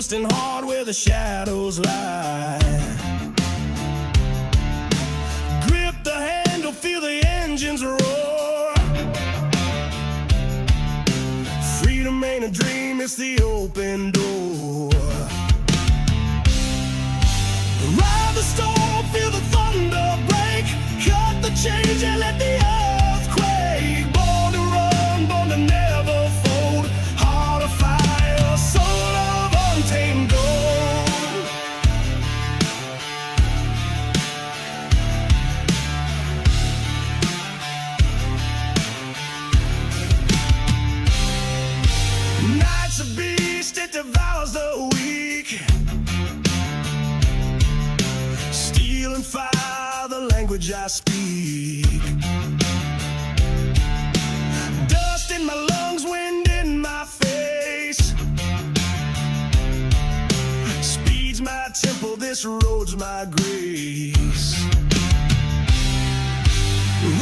twisting hard where the shadows lie. Grip the handle, feel the engines roar. Freedom ain't a dream, it's the open door. Ride the storm, feel the thunder break. Cut the change and let the earth quake. Born to run, born to never fold. Heart of fire, soul of untamed gold. Night's a beast, it devours the weak. Steel and fire, the language I speak. Dust in my lungs, wind in my face. Speed's my temple, this road's my grace.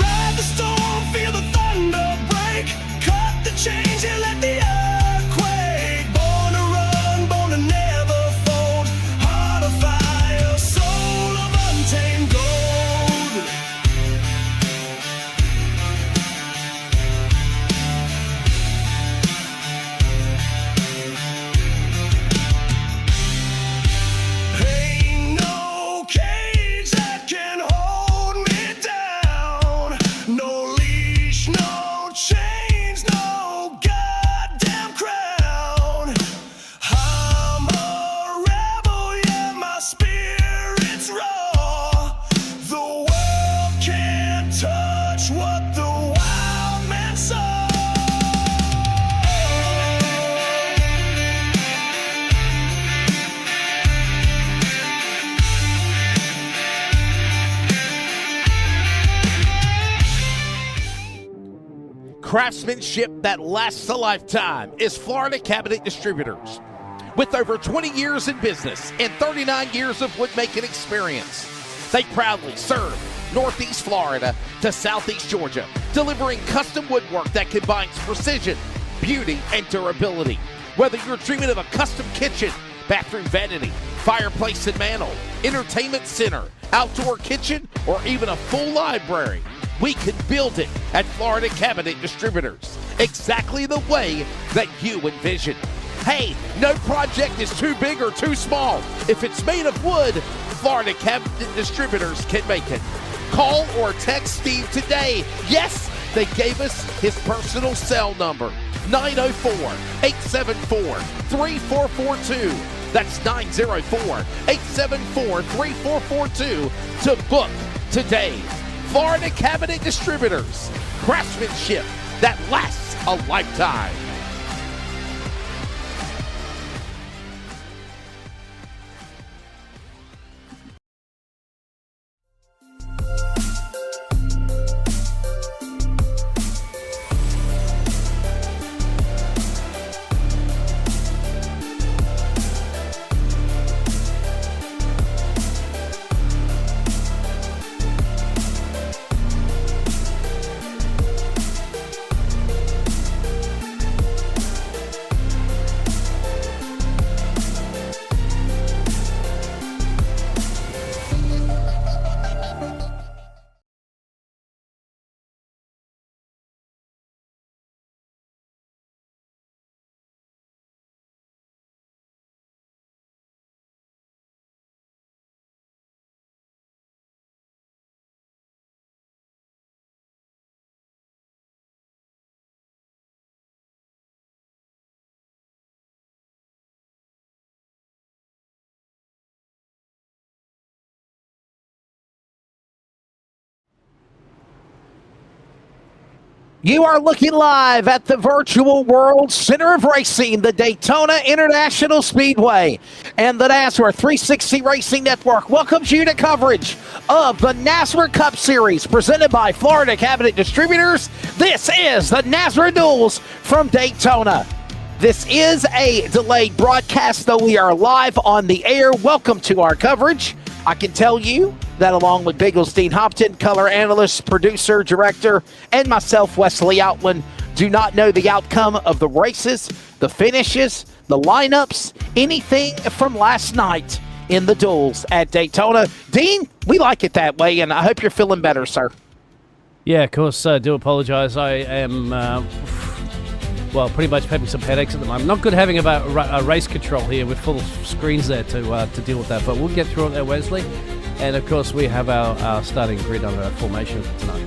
Ride the storm, feel the thunder break. Cut the change and let the earth quake. Born to run, born to never fold. Heart of fire, soul of untamed gold. Ain't no cage that can hold me down. No leash, no chains, no goddamn crown. I'm a rebel, yeah, my spirit's raw. The world can't touch what the wild man saw. Craftsmanship that lasts a lifetime is Florida Cabinet Distributors. With over 20 years in business and 39 years of woodmaking experience, they proudly serve Northeast Florida to Southeast Georgia, delivering custom woodwork that combines precision, beauty, and durability. Whether you're dreaming of a custom kitchen, bathroom vanity, fireplace and mantle, entertainment center, outdoor kitchen, or even a full library, we can build it at Florida Cabinet Distributors, exactly the way that you envision. Hey, no project is too big or too small. If it's made of wood, Florida Cabinet Distributors can make it. Call or text Steve today. Yes, they gave us his personal cell number, 904-874-3442. That's 904-874-3442 to book today. Florida Cabinet Distributors, craftsmanship that lasts a lifetime. You are looking live at the virtual world center of racing, the Daytona International Speedway, and the NASRA 360 Racing Network welcomes you to coverage of the NASRA Cup Series presented by Florida Cabinet Distributors. This is the NASRA Duels from Daytona. This is a delayed broadcast, though we are live on the air. Welcome to our coverage. I can tell you that along with Bigglestein Hopton, color analyst, producer, director, and myself, Wesley Outland, do not know the outcome of the races, the finishes, the lineups, anything from last night in the duels at Daytona. Dean, we like it that way, and I hope you're feeling better, sir. Yeah, of course. I do apologize. I am, well, pretty much having some headaches at the moment. Not good having a race control here with full screens there to deal with that, but we'll get through it there, Wesley. And, of course, we have our starting grid on our formation for tonight.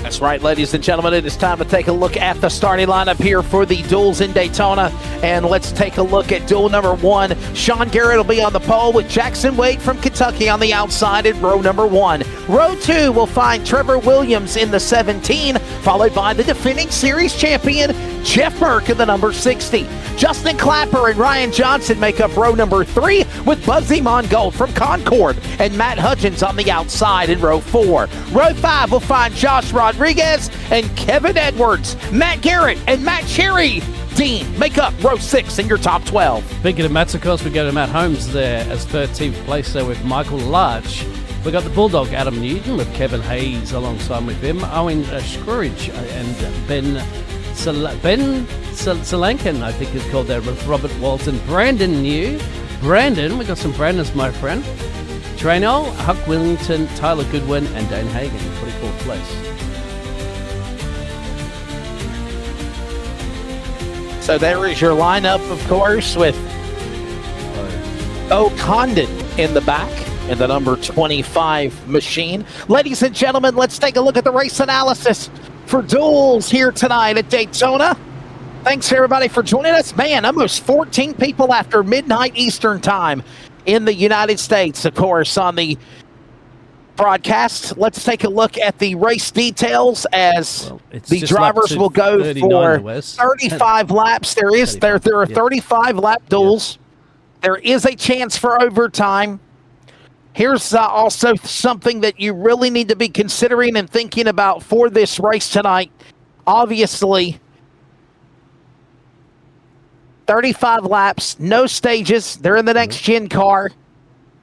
That's right, ladies and gentlemen. It is time to take a look at the starting lineup here for the duels in Daytona. And let's take a look at duel number 1. Sean Garrett will be on the pole with Jackson Wade from Kentucky on the outside in row number 1. Row 2 will find Trevor Williams in the 17, followed by the defending series champion, Jeff Burke in the number 60. Justin Clapper and Ryan Johnson make up row number 3 with Buzzy Mongold from Concord and Matt Hudgens on the outside in row 4. Row 5 will find Josh Rodriguez and Kevin Edwards. Matt Garrett and Matt Cherry, Dean, make up row 6 in your top 12. Speaking of Matts, of course, we go to Matt Holmes there as 13th place there with Michael Larch. We got the Bulldog Adam Newton with Kevin Hayes alongside with him, Owen Scrooge and Ben Solankin, I think is called there, with Robert Walton. Brandon New. Brandon, we got some Brandons, my friend. Trainell, Huck Willington, Tyler Goodwin, and Dane Hagen, 24th place. So there is your lineup, of course, with Condon in the back in the number 25 machine. Ladies and gentlemen, let's take a look at the race analysis for duels here tonight at Daytona. Thanks, everybody, for joining us. Man, almost 14 people after midnight Eastern time in the United States, of course, on the broadcast. Let's take a look at the race details as the drivers will go for 35 laps. There are 35 lap duels. There is a chance for overtime. Here's also something that you really need to be considering and thinking about for this race tonight. Obviously, 35 laps, no stages. They're in the next-gen car.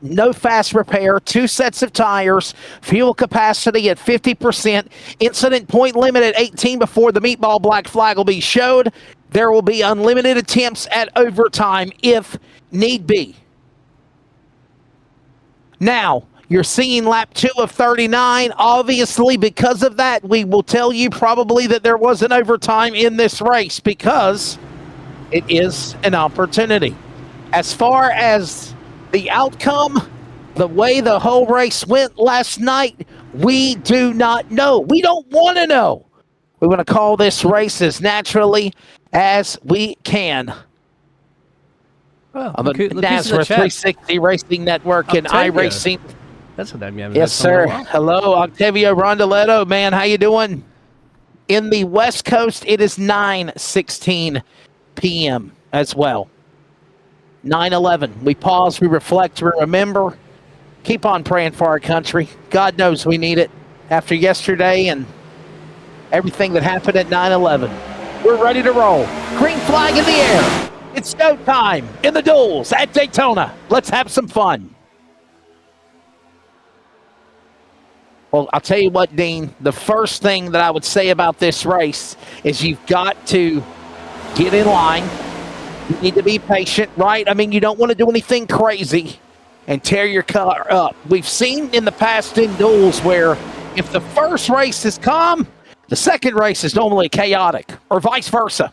No fast repair, 2 sets of tires, fuel capacity at 50%, incident point limit at 18 before the meatball black flag will be showed. There will be unlimited attempts at overtime if need be. Now, you're seeing lap 2 of 39. Obviously, because of that, we will tell you probably that there was an overtime in this race because it is an opportunity. As far as the outcome, the way the whole race went last night, we do not know. We don't want to know. We want to call this race as naturally as we can. Well, on the NASRA 360 Racing Network and iRacing. That's a name you haven't Yes, sir. Hello, Octavio Rondoletto. Man, how you doing? In the West Coast, it is 9:16 p.m. as well. 9/11. We pause, we reflect, we remember. Keep on praying for our country. God knows we need it after yesterday and everything that happened at 9/11. We're ready to roll. Green flag in the air. It's go time in the duels at Daytona. Let's have some fun. Well, I'll tell you what, Dean, the first thing that I would say about this race is you've got to get in line. You need to be patient, right? I mean, you don't want to do anything crazy and tear your car up. We've seen in the past in duels where if the first race is calm, the second race is normally chaotic, or vice versa.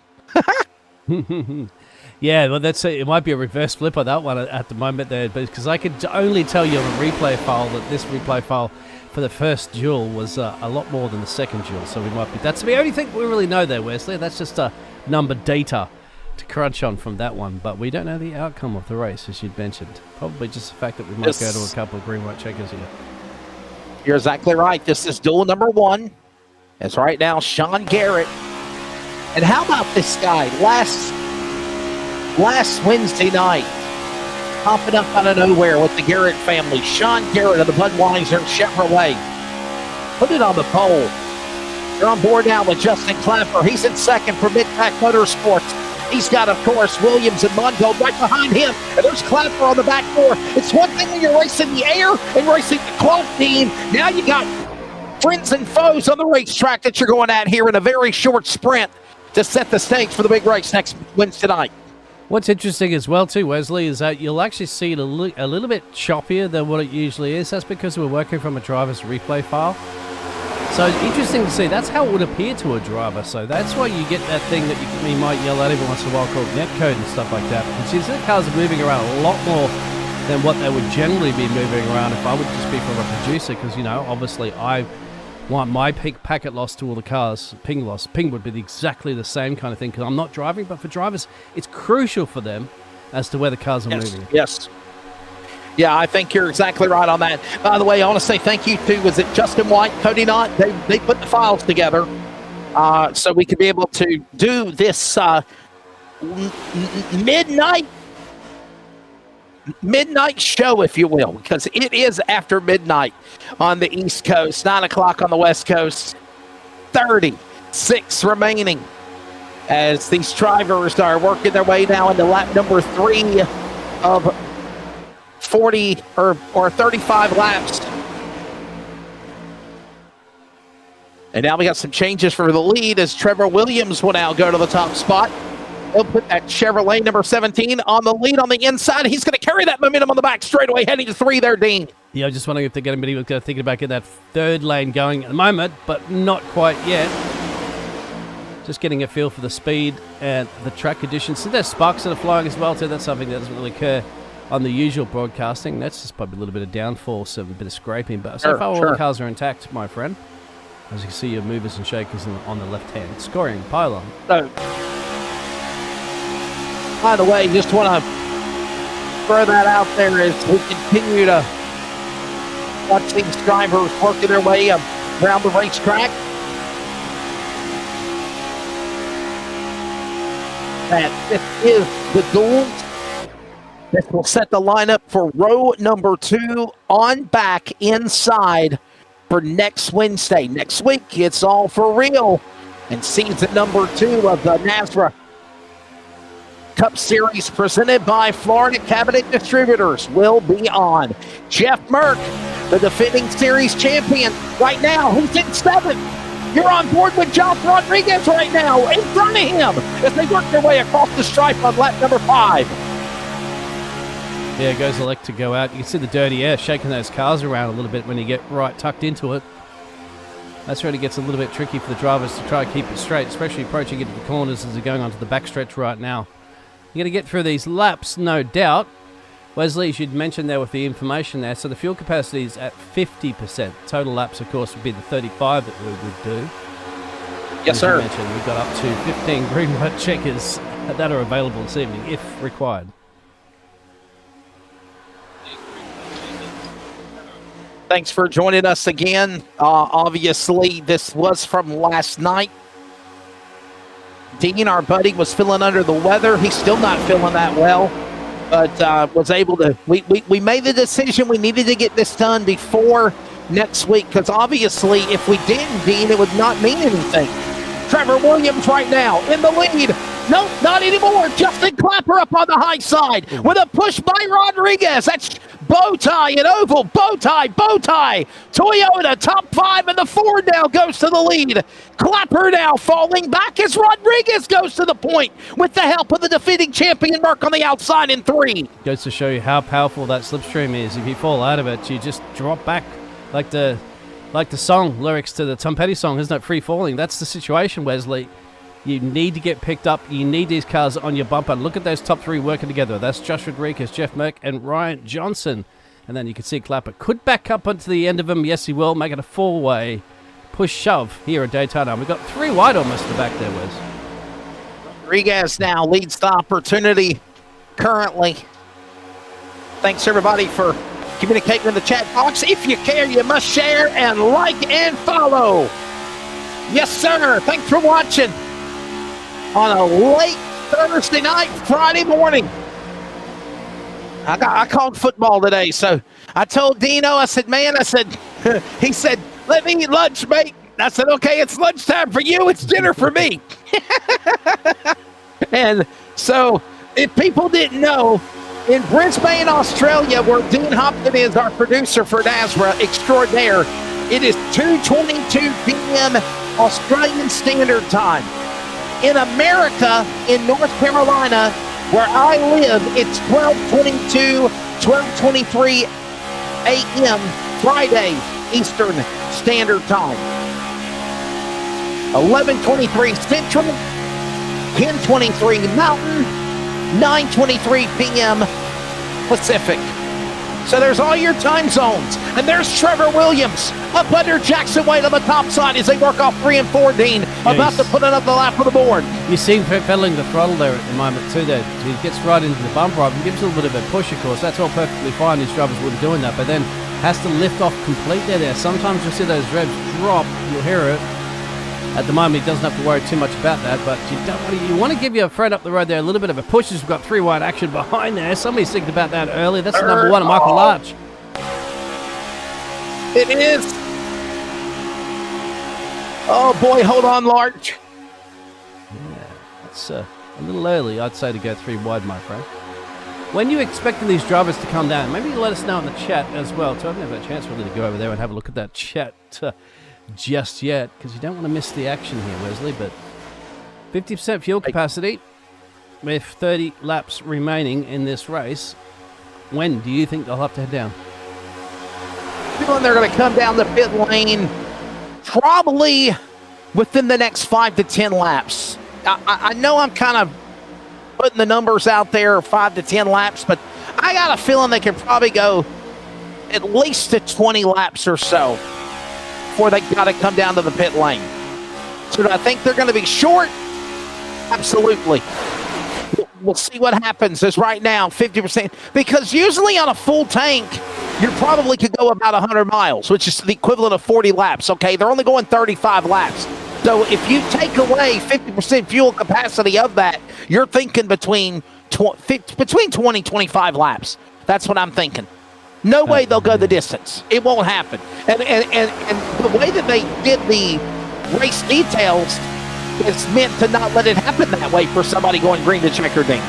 Yeah, well, it might be a reverse flip on that one at the moment there, because I could only tell you on a replay file that this replay file for the first duel was a lot more than the second duel, so that's the only thing we really know there, Wesley. That's just a number data to crunch on from that one, but we don't know the outcome of the race, as you'd mentioned. Probably just the fact that we might go to a couple of green-white checkers here. You're exactly right. This is duel number 1. As right now, Sean Garrett. And how about this guy? Last Wednesday night, popping up out of nowhere with the Garrett family. Sean Garrett of the Budweiser Chevrolet. Put it on the pole. You're on board now with Justin Clapper. He's in second for Mid-Pack Motorsports. He's got, of course, Williams and Mongold right behind him. And there's Clapper on the back door. It's one thing when you're racing the air and racing the cloth team. Now you got friends and foes on the racetrack that you're going at here in a very short sprint to set the stage for the big race next Wednesday night. What's interesting as well too, Wesley, is that you'll actually see it a little bit choppier than what it usually is. That's because we're working from a driver's replay file. So it's interesting to see. That's how it would appear to a driver. So that's why you get that thing that you might yell at every once in a while called netcode and stuff like that. Because you see cars are moving around a lot more than what they would generally be moving around if I would just be from a producer. Because, you know, obviously I want my packet loss to all the cars, ping loss. Ping would be exactly the same kind of thing because I'm not driving, but for drivers, it's crucial for them as to where the cars are moving. Yes. Yeah, I think you're exactly right on that. By the way, I want to say thank you to, was it Justin White, Cody Knott? They put the files together so we could be able to do this midnight show, if you will, because it is after midnight on the East Coast, 9 o'clock on the West Coast, 36 remaining as these drivers are working their way now into lap number 3 of 40 or 35 laps. And now we got some changes for the lead as Trevor Williams will now go to the top spot. He'll put that Chevrolet number 17 on the lead on the inside. He's going to carry that momentum on the back straightaway, heading to 3 there, Dean. Yeah, I'm just wondering if they're going to be thinking about getting that third lane going at the moment, but not quite yet. Just getting a feel for the speed and the track conditions. So there's sparks that are flying as well, too. That's something that doesn't really occur on the usual broadcasting. That's just probably a little bit of downfall, so a bit of scraping. But so far, all the cars are intact, my friend. As you can see, your movers and shakers on the left-hand scoring pylon. So, by the way, just want to throw that out there as we continue to watch these drivers working their way around the racetrack. That this is the Duels. This will set the lineup for row number 2 on back inside for next Wednesday. Next week, it's all for real. And season number 2 of the NASRA Cup Series presented by Florida Cabinet Distributors will be on. Jeff Merck, the defending series champion, right now, he's in 7th. You're on board with Josh Rodriguez right now, in front of him, as they work their way across the stripe on lap number 5. Yeah, it goes elect to go out. You can see the dirty air shaking those cars around a little bit when you get right tucked into it. That's where it gets a little bit tricky for the drivers to try to keep it straight, especially approaching into the corners as they're going onto the backstretch right now. You're going to get through these laps, no doubt. Wesley, as you'd mentioned there with the information there, so the fuel capacity is at 50%. Total laps, of course, would be the 35 that we would do. Yes, sir. As you mentioned, we've got up to 15 green light checkers that are available this evening, if required. Thanks for joining us again. Obviously, this was from last night. Dean, our buddy, was feeling under the weather. He's still not feeling that well, but was able to. We made the decision we needed to get this done before next week, because obviously, if we didn't, Dean, it would not mean anything. Trevor Williams right now in the lead. Nope, not anymore. Justin Clapper up on the high side with a push by Rodriguez. That's bow tie and oval. Bow tie. Toyota top 5, and the Ford now goes to the lead. Clapper now falling back as Rodriguez goes to the point with the help of the defending champion Mark on the outside in 3. Goes to show you how powerful that slipstream is. If you fall out of it, you just drop back like the song lyrics to the Tom Petty song, isn't it? Free falling. That's the situation, Wesley. You need to get picked up. You need these cars on your bumper. Look at those top 3 working together. That's Josh Rodriguez, Jeff Merck, and Ryan Johnson. And then you can see Clapper could back up onto the end of him. Yes, he will. Make it a 4-way push-shove here at Daytona. We've got 3 wide almost to the back there, Wes. Rodriguez now leads the opportunity currently. Thanks, everybody, for communicating in the chat box. If you care, you must share and like and follow. Yes, sir. Thanks for watching on a late Thursday night, Friday morning. I called football today, so I told Dino, he said, let me eat lunch, mate. I said, okay, it's lunchtime for you, it's dinner for me. And so, if people didn't know, in Brisbane, Australia, where Dean Hopkins is our producer for NASRA extraordinaire, it is 2:22 p.m. Australian Standard Time. In America, in North Carolina, Where I live, it's 12:22, 12:23 a.m. Friday Eastern Standard Time. 11:23 Central, 10:23 Mountain, 9:23 p.m. Pacific. So there's all your time zones. And there's Trevor Williams up under Jackson Wade on the top side as they work off 3 and 14, about to put another lap on the board. You see him pedaling the throttle there at the moment too. There, he gets right into the bumper and gives a little bit of a push. Of course, that's all perfectly fine. These drivers will be doing that, but then has to lift off completely there. Sometimes you'll see those revs drop. You'll hear it. At the moment, he doesn't have to worry too much about that, but you want to give your friend up the road there a little bit of a push as we've got 3 wide action behind there. Somebody's thinking about that earlier. That's the number 1, Michael Larch. It is. Oh boy, hold on, Larch. Yeah, it's a little early, I'd say, to go 3 wide, my friend. When you expecting these drivers to come down, maybe let us know in the chat as well. So I haven't had a chance really to go over there and have a look at that chat just yet, because you don't want to miss the action here, Wesley. But 50% fuel capacity with 30 laps remaining in this race. When do you think they'll have to head down? Feeling they're going to come down the pit lane probably within the next 5 to 10 laps. I know I'm kind of putting the numbers out there, 5 to 10 laps, but I got a feeling they can probably go at least to 20 laps or so before they got to come down to the pit lane. So do I think they're going to be short? Absolutely. We'll see what happens. As right now, 50%, because usually on a full tank, you probably could go about 100 miles, which is the equivalent of 40 laps, okay? They're only going 35 laps. So if you take away 50% fuel capacity of that, you're thinking between 20, 25 laps. That's what I'm thinking. No way they'll go the distance. It won't happen. And the way that they did the race details is meant to not let it happen that way for somebody going green to checker ding.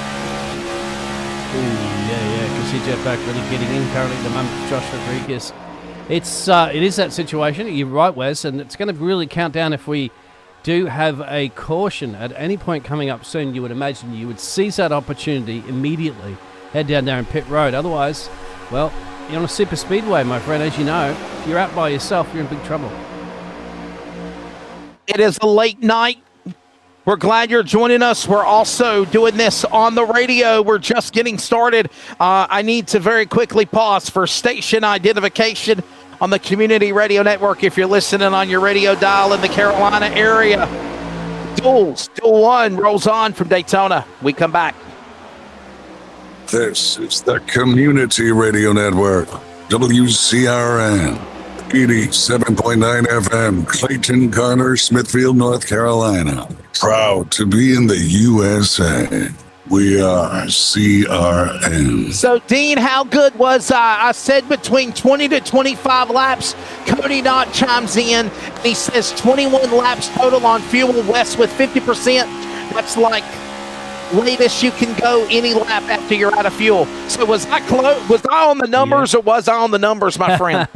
Yeah, because see Jeff back really getting in currently at the moment, Josh Rodriguez. It is that situation. You're right, Wes, and it's going to really count down if we do have a caution at any point coming up soon. You would imagine you would seize that opportunity immediately, head down there in pit road. Otherwise, well, you're on a super speedway, my friend, as you know. If you're out by yourself, you're in big trouble. It is a late night. We're glad you're joining us. We're also doing this on the radio. We're just getting started. I need to very quickly pause for station identification on the Community Radio Network. If you're listening on your radio dial in the Carolina area, Duels, Duel 1 rolls on from Daytona. We come back. This is the Community Radio Network, WCRN, 87.9 FM, Clayton, Garner, Smithfield, North Carolina. Proud to be in the USA. We are CRN. So, Dean, how good was I said between 20 to 25 laps. Cody Knott chimes in. He says 21 laps total on fuel. West with 50%. That's like latest you can go any lap after you're out of fuel. So was I close? Was I on the numbers or was I on the numbers, my friend?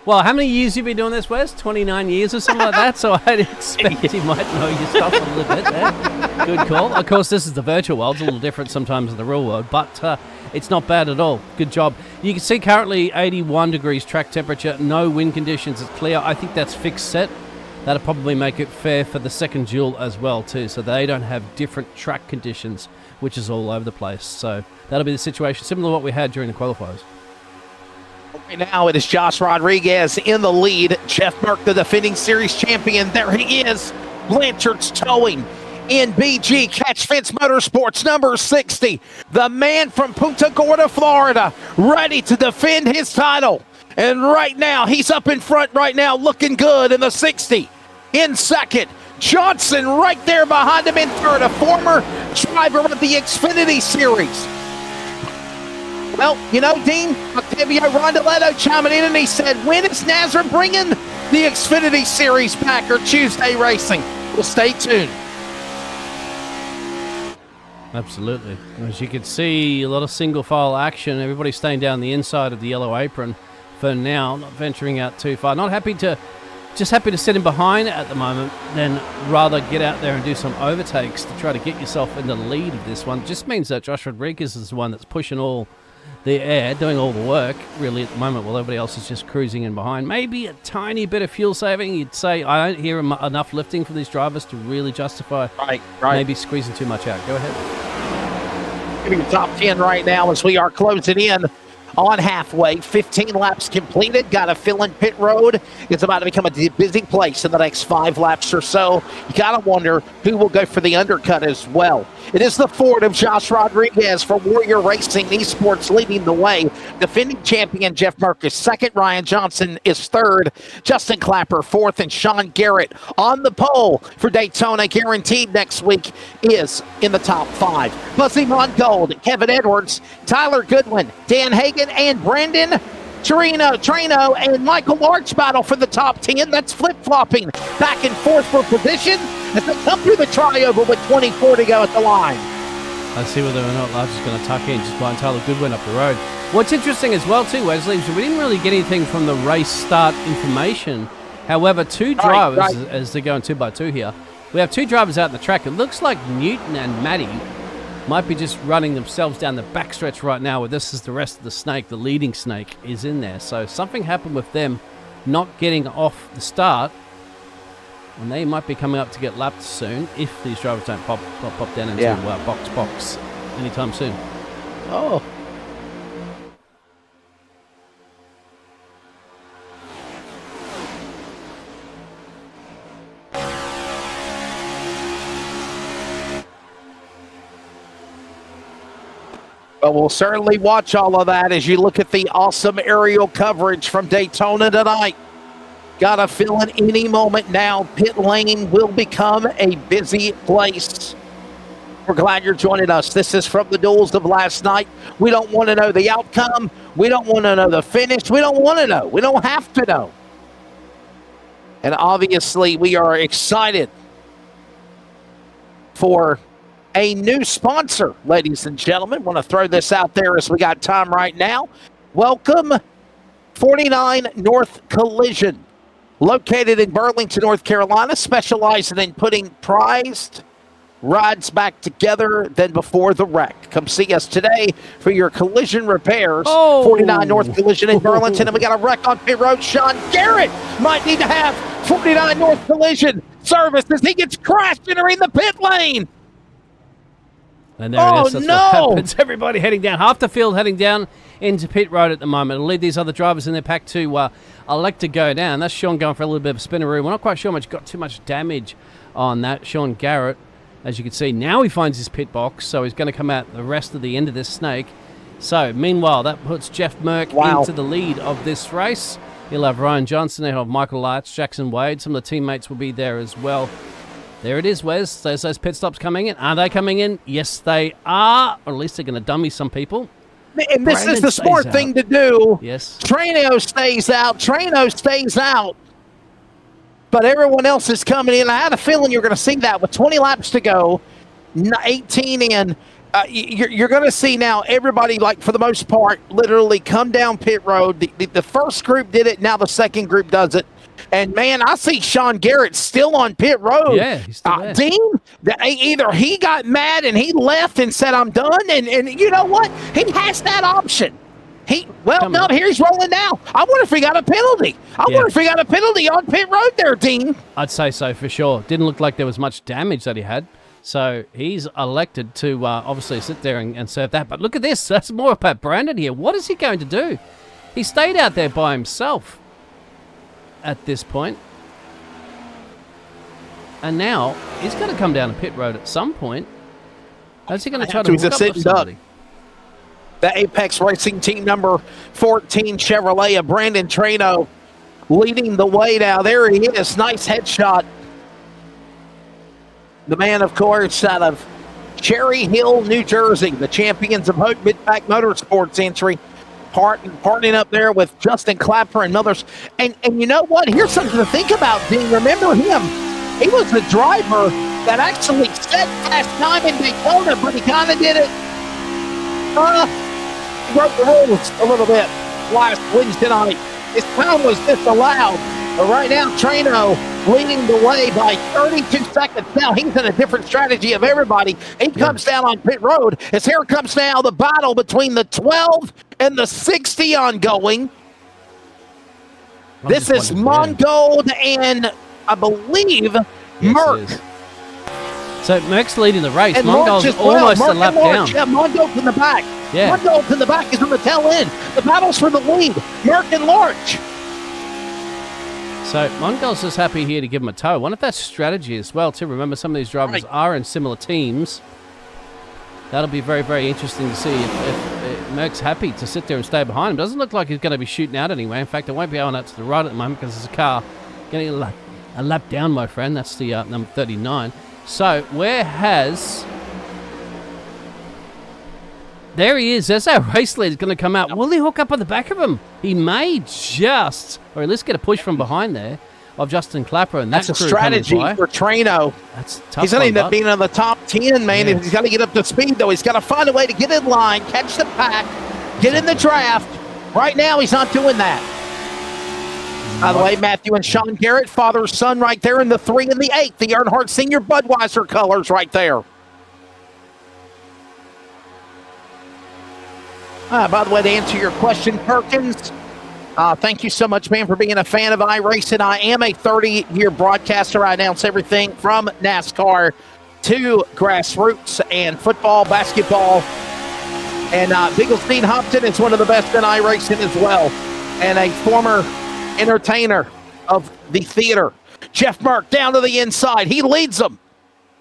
Well, how many years you been doing this, Wes? 29 years or something like that? So I'd expect you might know your stuff a little bit there. Good call. Of course, this is the virtual world. It's a little different sometimes in the real world, but it's not bad at all. Good job. You can see currently 81 degrees track temperature, no wind conditions. It's clear. I think that's fixed set. That'll probably make it fair for the second duel as well, too. So they don't have different track conditions, which is all over the place. So that'll be the situation, similar to what we had during the qualifiers. Right now it is Josh Rodriguez in the lead. Jeff Burke, the defending series champion. There he is. Blanchard's towing in BG Catch Fence Motorsports number 60. The man from Punta Gorda, Florida, ready to defend his title. And right now, he's up in front right now, looking good in the 60. In second, Johnson right there behind him in third, a former driver of the Xfinity Series. Well, you know, Dean, Octavio Rondeletto chiming in, and he said, when is NASRA bringing the Xfinity Series back or Tuesday racing? Well, stay tuned. Absolutely. As you can see, a lot of single file action. Everybody staying down the inside of the yellow apron for now, not venturing out too far. Not happy to just happy to sit in behind at the moment than rather get out there and do some overtakes to try to get yourself in the lead of this one. Just means that Josh Rodriguez is the one that's pushing all the air, doing all the work, really, at the moment, while everybody else is just cruising in behind. Maybe a tiny bit of fuel saving. You'd say, I don't hear enough lifting from these drivers to really justify maybe squeezing too much out. Go ahead. Give me the top 10 right now as we are closing in on halfway. 15 laps completed. Got to fill in pit road. It's about to become a busy place in the next 5 laps or so. You got to wonder who will go for the undercut as well. It is the Ford of Josh Rodriguez for Warrior Racing Esports leading the way. Defending champion Jeff Merkus second. Ryan Johnson is third. Justin Clapper fourth. And Sean Garrett on the pole for Daytona. Guaranteed next week is in the top 5. Buzzy Mongold, Kevin Edwards, Tyler Goodwin, Dan Hagan, and Brandon Trino and Michael Larch battle for the top 10. That's flip-flopping back and forth for position as they come through the trioval with 24 to go at the line. Let's see whether or not Larch is going to tuck in just behind Tyler Goodwin up the road. What's interesting as well too, Wesley, is we didn't really get anything from the race start information. However, 2 drivers, as they're going 2 by 2 here, we have 2 drivers out in the track. It looks like Newton and Matty might be just running themselves down the backstretch right now, where this is the rest of the snake, the leading snake, is in there. So something happened with them not getting off the start, and they might be coming up to get lapped soon if these drivers don't pop down into box anytime soon. Oh. Well, we'll certainly watch all of that as you look at the awesome aerial coverage from Daytona tonight. Got to fill in any moment now. Pit lane will become a busy place. We're glad you're joining us. This is from the duels of last night. We don't want to know the outcome. We don't want to know the finish. We don't want to know. We don't have to know. And obviously, we are excited for a new sponsor, ladies and gentlemen. Want to throw this out there as we got time right now. Welcome 49 North Collision, located in Burlington, North Carolina, specializing in putting prized rides back together than before the wreck. Come see us today for your collision repairs. 49 North Collision in Burlington, and we got a wreck on pit road. Sean Garrett might need to have 49 North Collision service as he gets crashed entering the pit lane. And there it is. That's what happens. Everybody heading down. Half the field heading down into pit road at the moment. It'll lead these other drivers in their pack to elect to go down. That's Sean going for a little bit of a spinneroo. We're not quite sure got too much damage on that. Sean Garrett, as you can see, now he finds his pit box, so he's going to come out the rest of the end of this snake. So, meanwhile, that puts Jeff Merck into the lead of this race. He'll have Ryan Johnson, he'll have Michael Larch, Jackson Wade. Some of the teammates will be there as well. There it is, Wes. There's those pit stops coming in. Are they coming in? Yes, they are. Or at least they're going to dummy some people. And this is the smart thing to do. Yes. Trino stays out. Trino stays out. But everyone else is coming in. I had a feeling you're going to see that with 20 laps to go, 18 in. You're going to see now everybody, like for the most part, literally come down pit road. The first group did it. Now the second group does it. And, man, I see Sean Garrett still on pit road. Yeah, he's still there. Dean, either he got mad and he left and said, I'm done. And you know what? He has that option. No, here he's rolling now. I wonder if he got a penalty. I wonder if he got a penalty on pit road there, Dean. I'd say so for sure. Didn't look like there was much damage that he had. So he's elected to obviously sit there and serve that. But look at this. That's more about Brandon here. What is he going to do? He stayed out there by himself at this point. And now he's going to come down a pit road at some point. How's he going to try to hook up with somebody? The Apex Racing Team number 14 Chevrolet of Brandon Trino leading the way now. There he is. Nice headshot. The man, of course, out of Cherry Hill, New Jersey, the champions of Hope Midpack Motorsports entry, partnering up there with Justin Clapper and others. And you know what? Here's something to think about, Dean. Remember him. He was the driver that actually set fast time in Daytona, but he kind of did it. He broke the rules a little bit last Wednesday night. His time was disallowed. But right now, Trano leading the way by 32 seconds. Now he's in a different strategy of everybody. He comes down on pit road as here comes now the battle between the 12 and the 60 ongoing. This is Mongold and I believe Merck. So Merck's leading the race. And Mongold's almost a lap down. Yeah, Mongold's in the back. Yeah. Mongold's in the back. He's on the tail end. The battle's for the lead. Merck and Lorch. So Mongold's just happy here to give him a tow. I wonder if that's strategy as well, too. Remember, some of these drivers are in similar teams. That'll be very, very interesting to see if Merck's happy to sit there and stay behind him. Doesn't look like he's going to be shooting out anyway. In fact, it won't be going out to the right at the moment because there's a car getting a lap down, my friend. That's the number 39. So where has... There he is. There's our race lead going to come out. Will he hook up on the back of him? He may just, or at least get a push from behind there of Justin Clapper. And that's a strategy for Trano. That's tough. He's going to end up being in the top 10, man. Yeah. He's got to get up to speed, though. He's got to find a way to get in line, catch the pack, get in the draft. Right now, he's not doing that. By the way, Matthew and Sean Garrett, father, son, right there in the 3 and the 8. The Earnhardt Senior Budweiser colors right there. By the way, to answer your question, Perkins, thank you so much, man, for being a fan of iRacing. I am a 30-year broadcaster. I announce everything from NASCAR to grassroots and football, basketball. And Bigglesteen Hopton is one of the best in iRacing as well, and a former entertainer of the theater. Jeff Merck down to the inside. He leads them.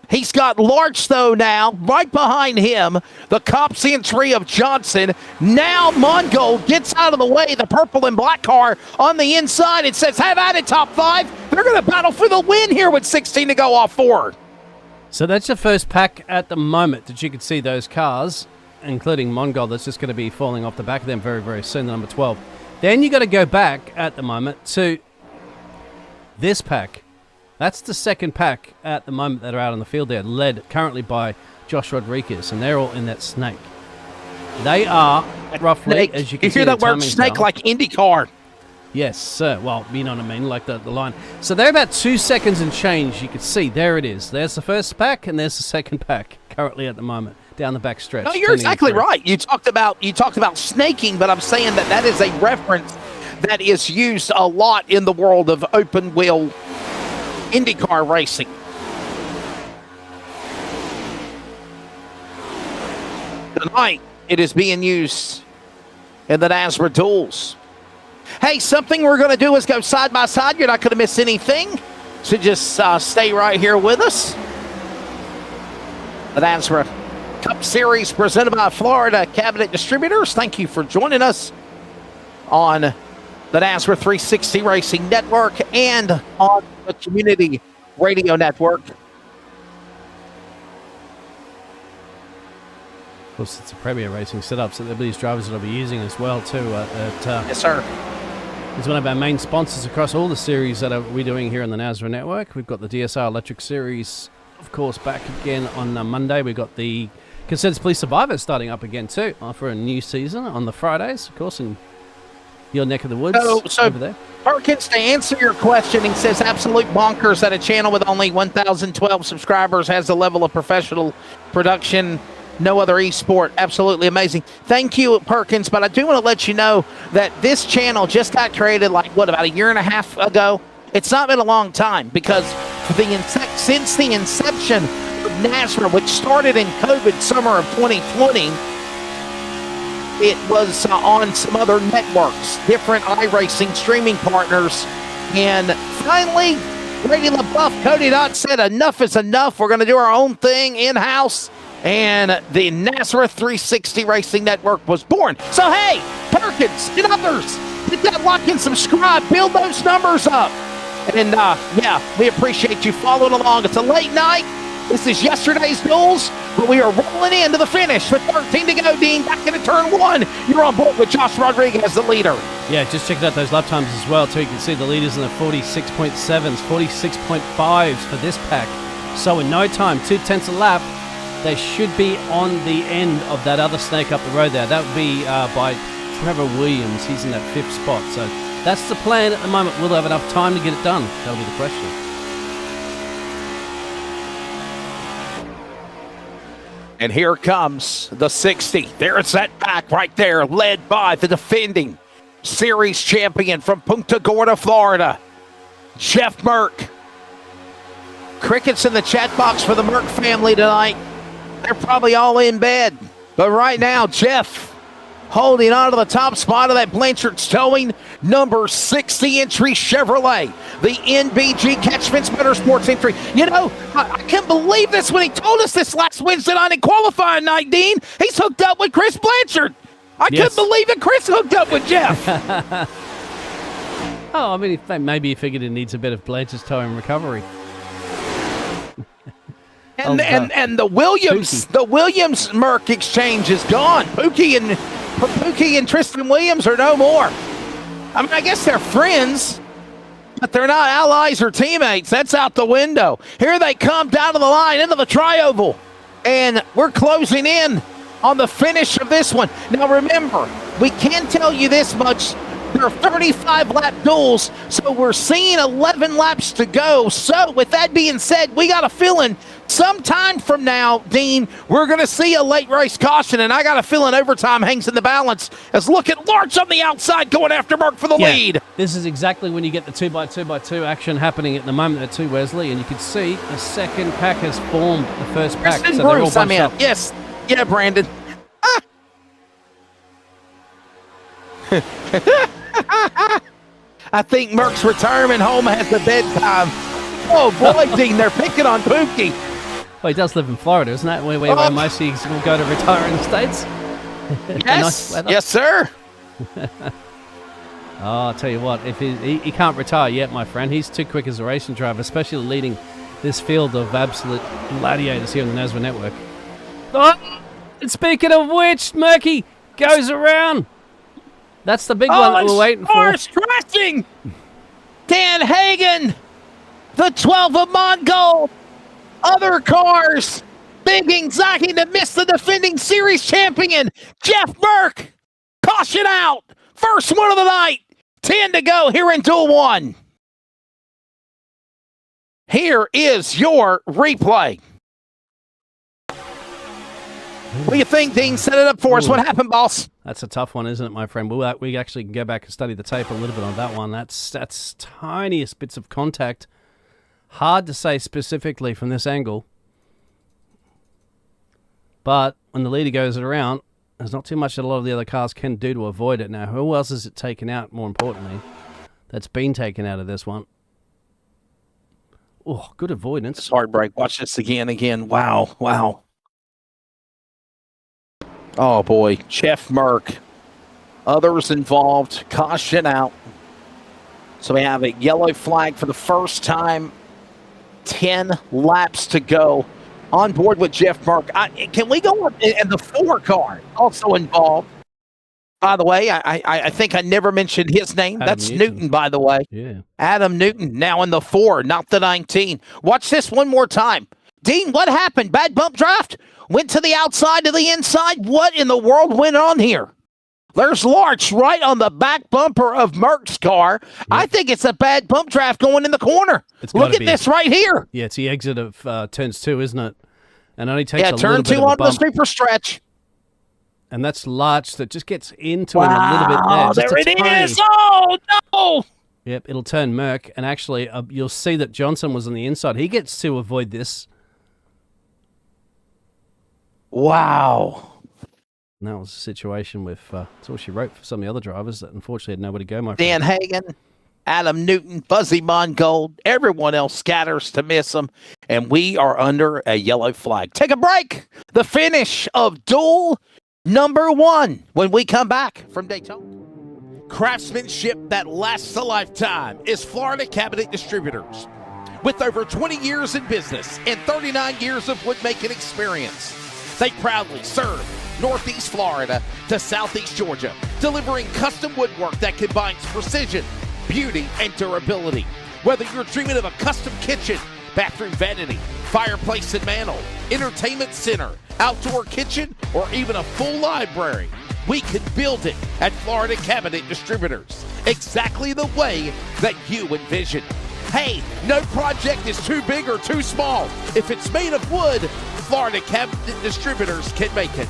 He's got Larch, though, now, right behind him, the C.O.P.S entry of Johnson. Now Mongold gets out of the way, the purple and black car on the inside. It says, have at it, top 5. They're going to battle for the win here with 16 to go off 4. So that's your first pack at the moment that you can see those cars, including Mongold, that's just going to be falling off the back of them very, very soon, the number 12. Then you got to go back at the moment to this pack. That's the second pack at the moment that are out on the field there, led currently by Josh Rodriguez, and they're all in that snake. They are roughly, snake. As you can you see, hear that word snake down. like IndyCar. Yes, sir. Well, you know what I mean, like the line. So they're about 2 seconds and change. You can see, there it is. There's the first pack, and there's the second pack currently at the moment down the back stretch. No, you're exactly right. You talked about snaking, but I'm saying that is a reference that is used a lot in the world of open wheel IndyCar racing. Tonight, it is being used in the NASRA Duels. Hey, something we're going to do is go side by side. You're not going to miss anything. So just stay right here with us. The NASRA Cup Series presented by Florida Cabinet Distributors. Thank you for joining us on the NASRA 360 Racing Network and on the Community Radio Network. Of course, it's a Premier Racing setup, so there'll be these drivers that I'll be using as well, too. Yes, sir. It's one of our main sponsors across all the series that we're doing here on the NASRA Network. We've got the DSR Electric Series, of course, back again on Monday. We've got the Consensus Police Survivors starting up again, too, for a new season on the Fridays, of course, in your neck of the woods over there. Perkins, to answer your question, he says absolute bonkers that a channel with only 1,012 subscribers has the level of professional production no other esport. Absolutely amazing. Thank you, Perkins, but I do want to let you know that this channel just got created about a year and a half ago. It's not been a long time because since the inception of NASRA, which started in COVID summer of 2020, it was on some other networks, different iRacing streaming partners. And finally, Brady LaBeouf, Cody Dodd said enough is enough. We're going to do our own thing in-house. And the NASRA 360 Racing Network was born. So, hey, Perkins and others, hit that like and subscribe. Build those numbers up. And, we appreciate you following along. It's a late night. This is yesterday's Duels, but we are rolling into the finish with 13 to go, Dean. Back into turn 1. You're on board with Josh Rodriguez, the leader. Yeah, just checking out those lap times as well, too. You can see the leaders in the 46.7s, 46.5s for this pack. So in no time, 2/10 a lap, they should be on the end of that other snake up the road there. That would be by Trevor Williams. He's in that 5th spot. So That's the plan at the moment. Will they have enough time to get it done? That'll be the question. And here comes the 60. There's that pack right there, led by the defending series champion from Punta Gorda, Florida, Jeff Merck. Crickets in the chat box for the Merck family tonight. They're probably all in bed. But right now, Jeff holding on to the top spot of that Blanchard Towing number 60 entry Chevrolet. The NBG Catchments Motorsports entry. You know, I can't believe this when he told us this last Wednesday night in qualifying night, Dean. He's hooked up with Chris Blanchard. I couldn't believe that Chris hooked up with Jeff. Oh, I mean, maybe he figured it needs a bit of Blanchard's towing recovery. And the Williams Merck exchange is gone. Pookie and Tristan Williams are no more. I mean, I guess they're friends, but they're not allies or teammates. That's out the window. Here they come down to the line into the tri-oval, and we're closing in on the finish of this one. Now remember, we can tell you this much. There are 35-lap duels, so we're seeing 11 laps to go. So with that being said, we got a feeling sometime from now, Dean, we're going to see a late race caution, and I got a feeling overtime hangs in the balance as look at Lawrence on the outside going after Merck for the lead. This is exactly when you get the 2x2x2 action happening at the moment at 2 Wesley, and you can see the second pack has formed the first pack. Kristen so they're all Bruce, bunched up. Yes. Yeah, Brandon. I think Merck's retirement home has the bedtime. Oh, boy, Dean, they're picking on Pookie. Well, he does live in Florida, isn't that? Where most of will go to retire in the States? Yes, nice yes, sir. Oh, I'll tell you what, if he can't retire yet, my friend. He's too quick as a racing driver, especially leading this field of absolute gladiators here on the NASRA network. Oh, and speaking of which, Murky goes around. That's the big one that we're waiting for. Crashing! Dan Hagen, the 12 of Mongold. Other cars, big anxiety to miss the defending series champion, Jeff Merck. Caution out. First one of the night. 10 to go here in Duel 1. Here is your replay. What do you think, Dean? Set it up for us. What happened, boss? That's a tough one, isn't it, my friend? We actually can go back and study the tape a little bit on that one. That's tiniest bits of contact. Hard to say specifically from this angle. But when the leader goes around, there's not too much that a lot of the other cars can do to avoid it. Now, who else is it taken out, more importantly, that's been taken out of this one? Oh, good avoidance. It's hard break. Watch this again. Wow. Oh, boy. Jeff Merck. Others involved. Caution out. So we have a yellow flag for the first time. 10 laps to go. On board with Jeff Merck. Can we go up? And the 4 car also involved. By the way, I think I never mentioned his name. That's Newton, by the way. Yeah. Adam Newton, now in the 4, not the 19. Watch this one more time. Dean, what happened? Bad bump draft? Went to the outside to the inside? What in the world went on here? There's Larch right on the back bumper of Merck's car. Yep. I think it's a bad bump draft going in the corner. Look at this right here. Yeah, it's the exit of turns 2, isn't it? And only takes a turn little 2 bit of a on the bump. super stretch. And that's Larch that just gets into him a little bit there. There it is. Oh, no. Yep, it'll turn Merck. And actually, you'll see that Johnson was on the inside. He gets to avoid this. Wow. And that was a situation with, that's all she wrote for some of the other drivers that unfortunately had nowhere to go, my Dan friend. Hagen, Adam Newton, Buzzy Mongold, everyone else scatters to miss them, and we are under a yellow flag. Take a break. The finish of Duel number 1 when we come back from Daytona. Craftsmanship that lasts a lifetime is Florida Cabinet Distributors. With over 20 years in business and 39 years of woodmaking experience, they proudly serve Northeast Florida to Southeast Georgia, delivering custom woodwork that combines precision, beauty, and durability. Whether you're dreaming of a custom kitchen, bathroom vanity, fireplace and mantel, entertainment center, outdoor kitchen, or even a full library, we can build it at Florida Cabinet Distributors. exactly the way that you envision. Hey, no project is too big or too small. If it's made of wood, Florida Cabinet Distributors can make it.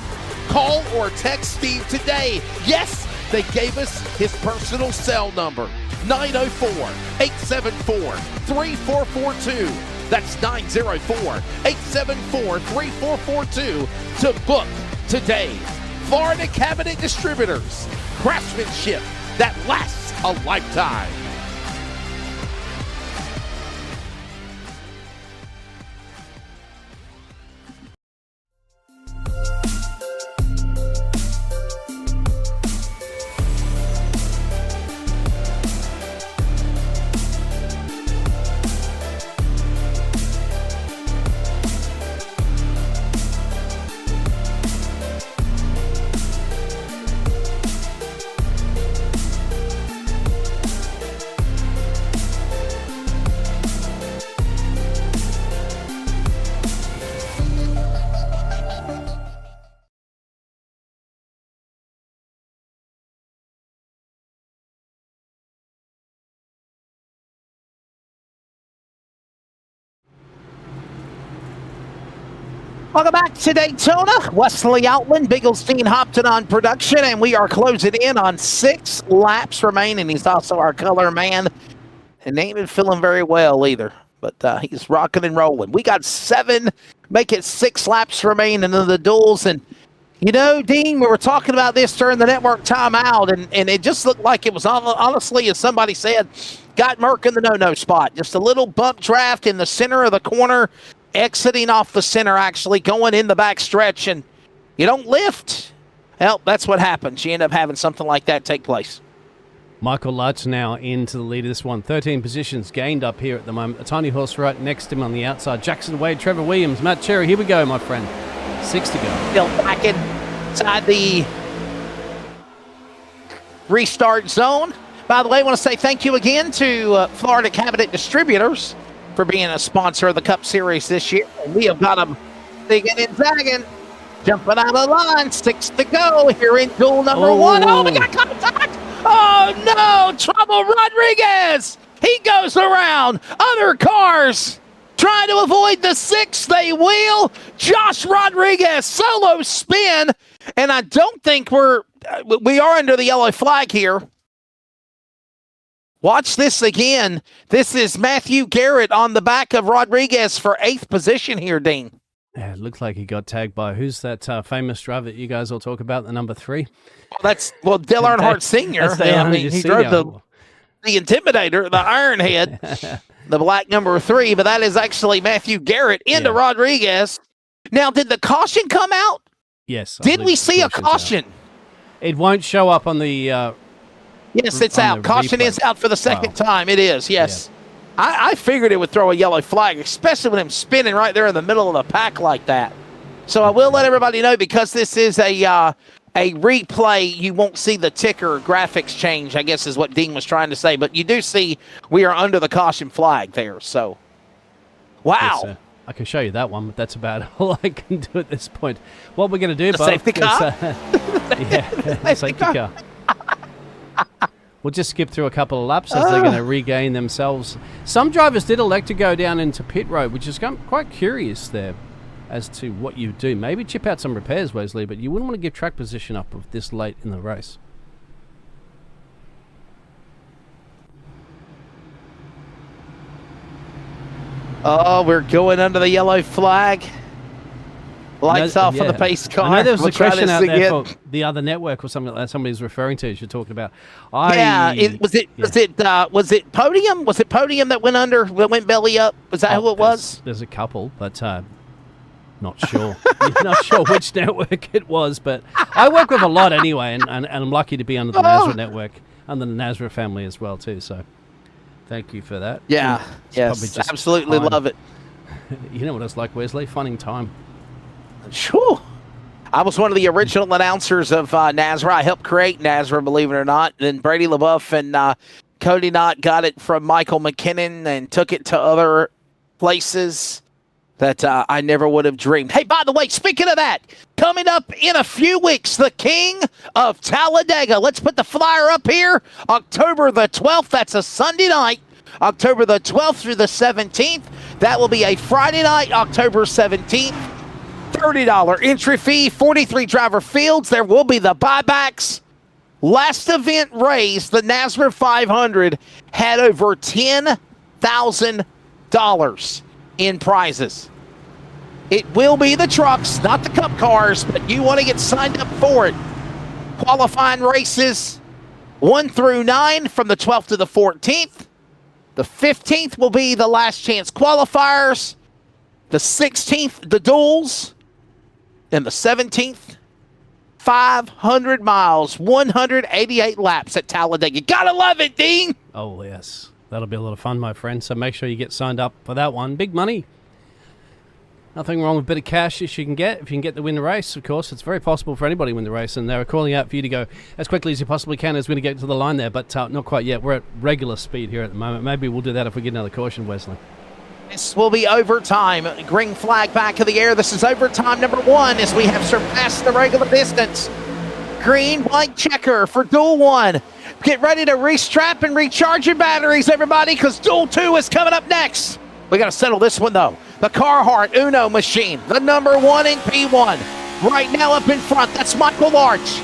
Call or text Steve today. Yes, they gave us his personal cell number, 904-874-3442. That's 904-874-3442 to book today. Florida Cabinet Distributors, craftsmanship that lasts a lifetime. Welcome back to Daytona. Wesley Outland, Bigglestein Hopton on production, and we are closing in on 6 laps remaining. He's also our color man, and ain't been feeling very well either, but he's rocking and rolling. We got 7, make it 6 laps remaining in the duels, and you know, Dean, we were talking about this during the network timeout, and it just looked like it was, honestly, as somebody said, got Merck in the no-no spot. Just a little bump draft in the center of the corner, exiting off the center, actually going in the back stretch, and you don't lift. Well, that's what happens. You end up having something like that take place. Michael Lutz now into the lead of this one. 13 positions gained up here at the moment. A tiny horse right next to him on the outside. Jackson Wade, Trevor Williams, Matt Cherry. Here we go, my friend. 6 to go. Still back inside the restart zone. By the way, I want to say thank you again to Florida Cabinet Distributors for being a sponsor of the Cup Series this year. And we have got them digging and zagging, jumping out of the line. 6 to go here in duel number 1. Oh, we got contact! Oh, no! Trouble Rodriguez! He goes around. Other cars trying to avoid the 6. They will. Josh Rodriguez, solo spin. And I don't think we are under the yellow flag here. Watch this again. This is Matthew Garrett on the back of Rodriguez for 8th position here, Dean. Yeah, it looks like he got tagged by, who's that famous driver that you guys all talk about, the number 3? Well, Dale Earnhardt Sr. He drove the Intimidator, the Ironhead, the black number 3, but that is actually Matthew Garrett into Rodriguez. Now, did the caution come out? Yes. Did we see a caution? It won't show up on the... Yes, it's out. Caution is out for the second time. It is, yes. Yeah. I figured it would throw a yellow flag, especially with him spinning right there in the middle of the pack like that. So I will let everybody know, because this is a replay, you won't see the ticker graphics change, I guess is what Dean was trying to say. But you do see we are under the caution flag there. So, wow. I can show you that one, but that's about all I can do at this point. What we're going to do, Bob, safety car? Safety car. We'll just skip through a couple of laps as they're going to regain themselves. Some drivers did elect to go down into pit road, which is quite curious there as to what you do. Maybe chip out some repairs, Wesley, but you wouldn't want to give track position up of this late in the race. Oh, we're going under the yellow flag. Lights off on the pace car. I know there was a question out there for the other network or something like that somebody's referring to as you're talking about. Was it Podium? Was it Podium that went under, that went belly up? Was that who it was? There's a couple, but not sure. Not sure which network it was, but I work with a lot anyway, and I'm lucky to be under the NASRA network, under the NASRA family as well too, so thank you for that. Yeah, yes, absolutely love it. You know what it's like, Wesley? Funning time. Sure. I was one of the original announcers of NASRA. I helped create NASRA, believe it or not. And then Brady LaBeouf and Cody Knott got it from Michael McKinnon and took it to other places. that I never would have dreamed. Hey, by the way, speaking of that, coming up in a few weeks, the King of Talladega. Let's put the flyer up here. October the 12th. That's a Sunday night. October the 12th through the 17th. That will be a Friday night, October 17th. $30 entry fee, 43 driver fields. There will be the buybacks. Last event raised, the NASRA 500, had over $10,000 in prizes. It will be the trucks, not the Cup cars, but you want to get signed up for it. Qualifying races 1 through 9 from the 12th to the 14th. The 15th will be the last chance qualifiers. The 16th, the duels. And the 17th, 500 miles, 188 laps at Talladega. You gotta love it, Dean. Oh, yes. That'll be a lot of fun, my friend. So make sure you get signed up for that one. Big money. Nothing wrong with a bit of cash if you can get to win the race, of course. It's very possible for anybody to win the race, and they're calling out for you to go as quickly as you possibly can as we get to the line there, but not quite yet. We're at regular speed here at the moment. Maybe we'll do that if we get another caution, Wesley. This will be overtime. Green flag back of the air. This is overtime number 1 as we have surpassed the regular distance. Green, white checker for Duel 1. Get ready to restrap and recharge your batteries, everybody, because Duel 2 is coming up next. We got to settle this one, though. The Carhartt Uno machine, the number 1 in P1. Right now up in front, that's Michael Larch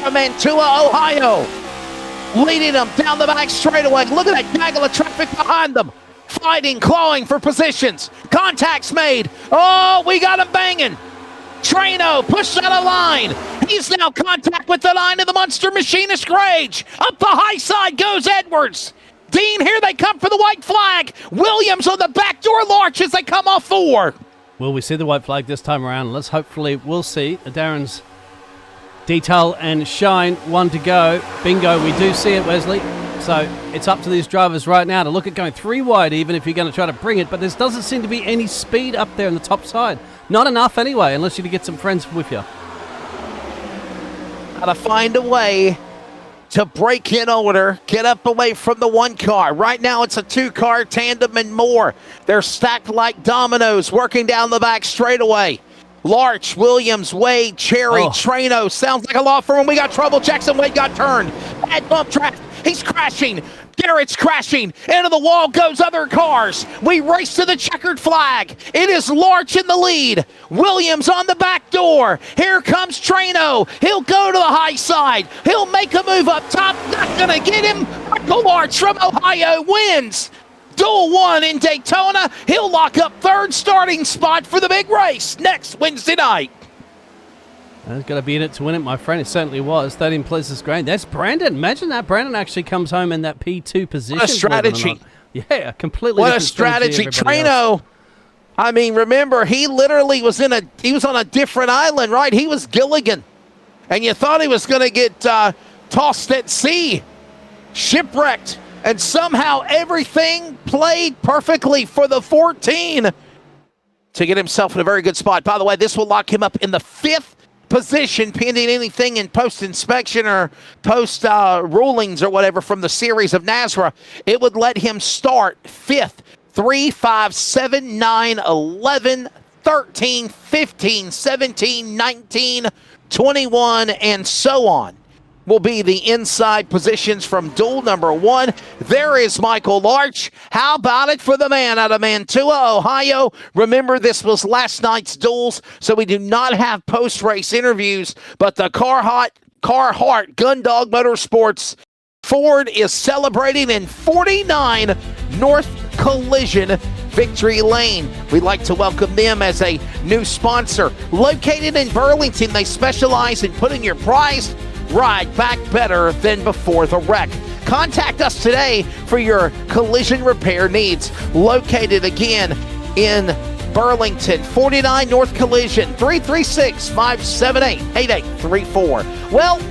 from Mantua, Ohio. Leading them down the back straightaway. Look at that gaggle of traffic behind them. Fighting, clawing for positions. Contacts made. Oh, we got him banging. Trano pushed out of line. He's now contact with the line of the Monster Machinist Grage. Up the high side goes Edwards. Dean, here they come for the white flag. Williams on the backdoor Larch as they come off 4. Will we see the white flag this time around? We'll see. Darren's detail and shine, 1 to go. Bingo, we do see it, Wesley. So it's up to these drivers right now to look at going 3 wide even if you're going to try to bring it, but there doesn't seem to be any speed up there on the top side. Not enough anyway, unless you get some friends with you. Gotta find a way to break in order, get up away from the 1 car. Right now it's a 2-car tandem and more. They're stacked like dominoes, working down the back straightaway. Larch, Williams, Wade, Cherry, Trano. Sounds like a law firm. We got trouble. Jackson Wade got turned. Bad bump track. He's crashing. Garrett's crashing. Into the wall goes other cars. We race to the checkered flag. It is Larch in the lead. Williams on the back door. Here comes Trano. He'll go to the high side. He'll make a move up top. Not going to get him. Michael Larch from Ohio wins. Duel 1 in Daytona. He'll lock up 3rd starting spot for the big race next Wednesday night. There's got to be in it to win it, my friend. It certainly was. 13 places great. That's Brandon. Imagine that. Brandon actually comes home in that P2 position. What a strategy. Yeah, completely what different a strategy. Trano, else. I mean, remember, he literally was on a different island, right? He was Gilligan. And you thought he was going to get tossed at sea, shipwrecked. And somehow everything played perfectly for the 14 to get himself in a very good spot. By the way, this will lock him up in the 5th position pending anything in post-inspection or post-rulings or whatever from the series of NASRA. It would let him start 5th, 3, 5, 7, 9, 11, 13, 15, 17, 19, 21, and so on. Will be the inside positions from Duel number 1. There is Michael Larch. How about it for the man out of Mantua, Ohio? Remember, this was last night's Duels, so we do not have post-race interviews, but the Carhartt Gundog Motorsports Ford is celebrating in 49 North Collision Victory Lane. We'd like to welcome them as a new sponsor. Located in Burlington, they specialize in putting your prized ride back better than before the wreck. Contact us today for your collision repair needs. Located again in Burlington, 49 North Collision, 336-578-8834. Well,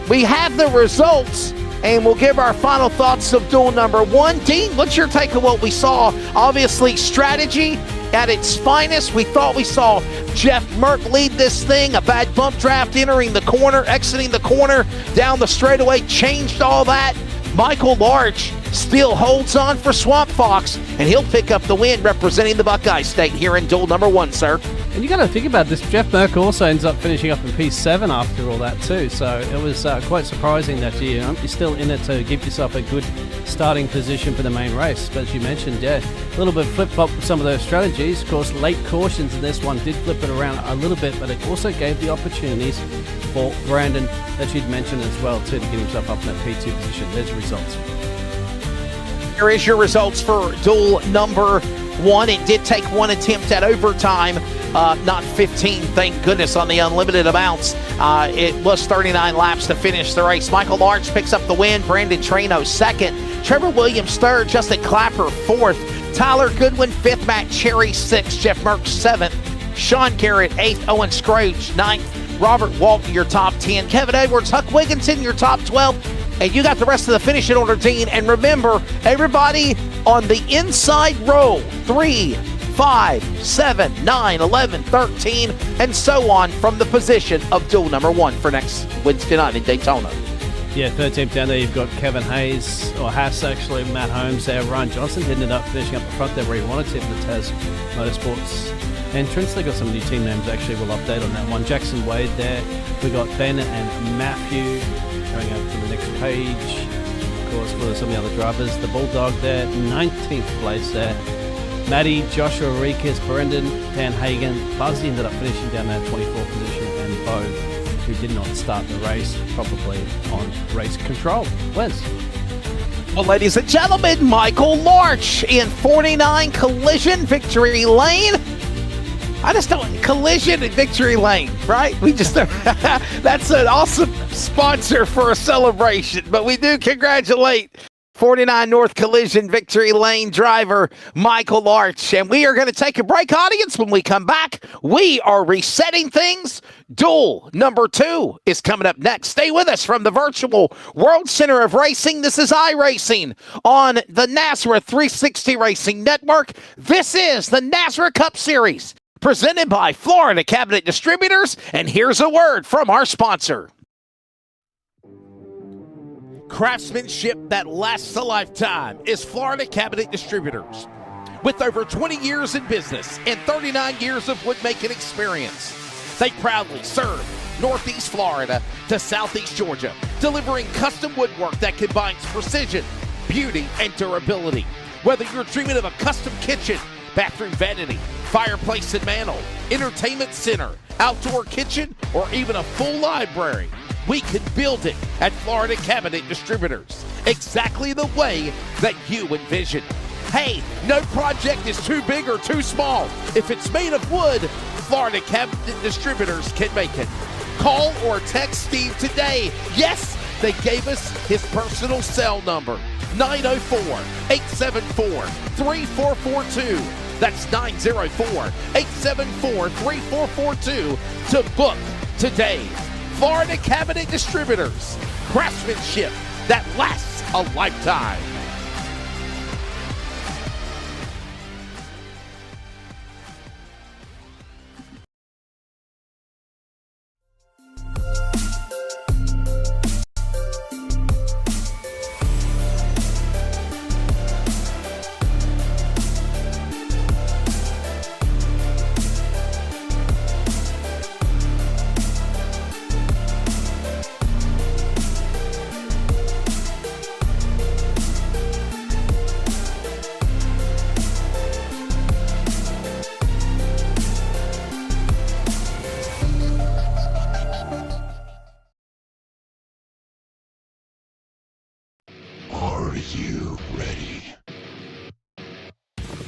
we have the results, and we'll give our final thoughts of Duel number 1. Dean, what's your take of what we saw? Obviously, strategy at its finest. We thought we saw Jeff Merck lead this thing. A bad bump draft entering the corner, exiting the corner, down the straightaway, changed all that. Michael Larch still holds on for Swamp Fox, and he'll pick up the win representing the Buckeye State here in duel number 1, sir. And you got to think about this. Jeff Merck also ends up finishing up in P7 after all that too. So it was quite surprising that you're still in it to give yourself a good starting position for the main race. But as you mentioned, yeah, a little bit flip-flop with some of those strategies. Of course, late cautions in this one did flip it around a little bit, but it also gave the opportunities for Brandon that you'd mentioned as well too to get himself up in that P2 position. There's the results. Here is your results for duel number 1. It did take one attempt at overtime, not 15, thank goodness, on the unlimited amounts. It was 39 laps to finish the race. Michael Lawrence picks up the win, Brandon Trano second, Trevor Williams third, Justin Clapper fourth, Tyler Goodwin fifth, Matt Cherry sixth, Jeff Merck seventh, Sean Garrett eighth, Owen Scroge ninth, Robert Walton your top 10, Kevin Edwards, Huck Wigginton your top 12, and you got the rest of the finish in order, Dean. And remember, everybody on the inside row, 3, 5, 7, 9, 11, 13, and so on from the position of duel number 1 for next Wednesday night in Daytona. Yeah, 13th down there, you've got Kevin Hayes, or Haas actually, Matt Holmes there. Ryan Johnson ended up finishing up the front there where he wanted to for the Taz Motorsports entrance. They got some new team names actually, we'll update on that one. Jackson Wade there. We got Ben and Matthew going up to the next page. Of course, for some of the other drivers, the Bulldog there, 19th place there. Matty, Joshua Rikas, Brendan, Dan Hagen, Buzzy ended up finishing down that 24th position, and Bo, who did not start the race, probably on race control. Wes? Well, ladies and gentlemen, Michael Larch in 49 Collision Victory Lane. I just don't, Collision and Victory Lane, right? We just, that's an awesome sponsor for a celebration, but we do congratulate 49 North Collision Victory Lane driver Michael Larch. And we are going to take a break, audience. When we come back, we are resetting things. Duel number 2 is coming up next. Stay with us from the virtual World Center of Racing. This is iRacing on the NASRA 360 Racing Network. This is the NASRA Cup Series, presented by Florida Cabinet Distributors. And here's a word from our sponsor. Craftsmanship that lasts a lifetime is Florida Cabinet Distributors. With over 20 years in business and 39 years of woodmaking experience, they proudly serve Northeast Florida to Southeast Georgia, delivering custom woodwork that combines precision, beauty, and durability. Whether you're dreaming of a custom kitchen, bathroom vanity, fireplace and mantle, entertainment center, outdoor kitchen, or even a full library, we can build it at Florida Cabinet Distributors, exactly the way that you envision. Hey, no project is too big or too small. If it's made of wood, Florida Cabinet Distributors can make it. Call or text Steve today. Yes, they gave us his personal cell number, 904-874-3442. That's 904-874-3442 to book today. Florida Cabinet Distributors, craftsmanship that lasts a lifetime.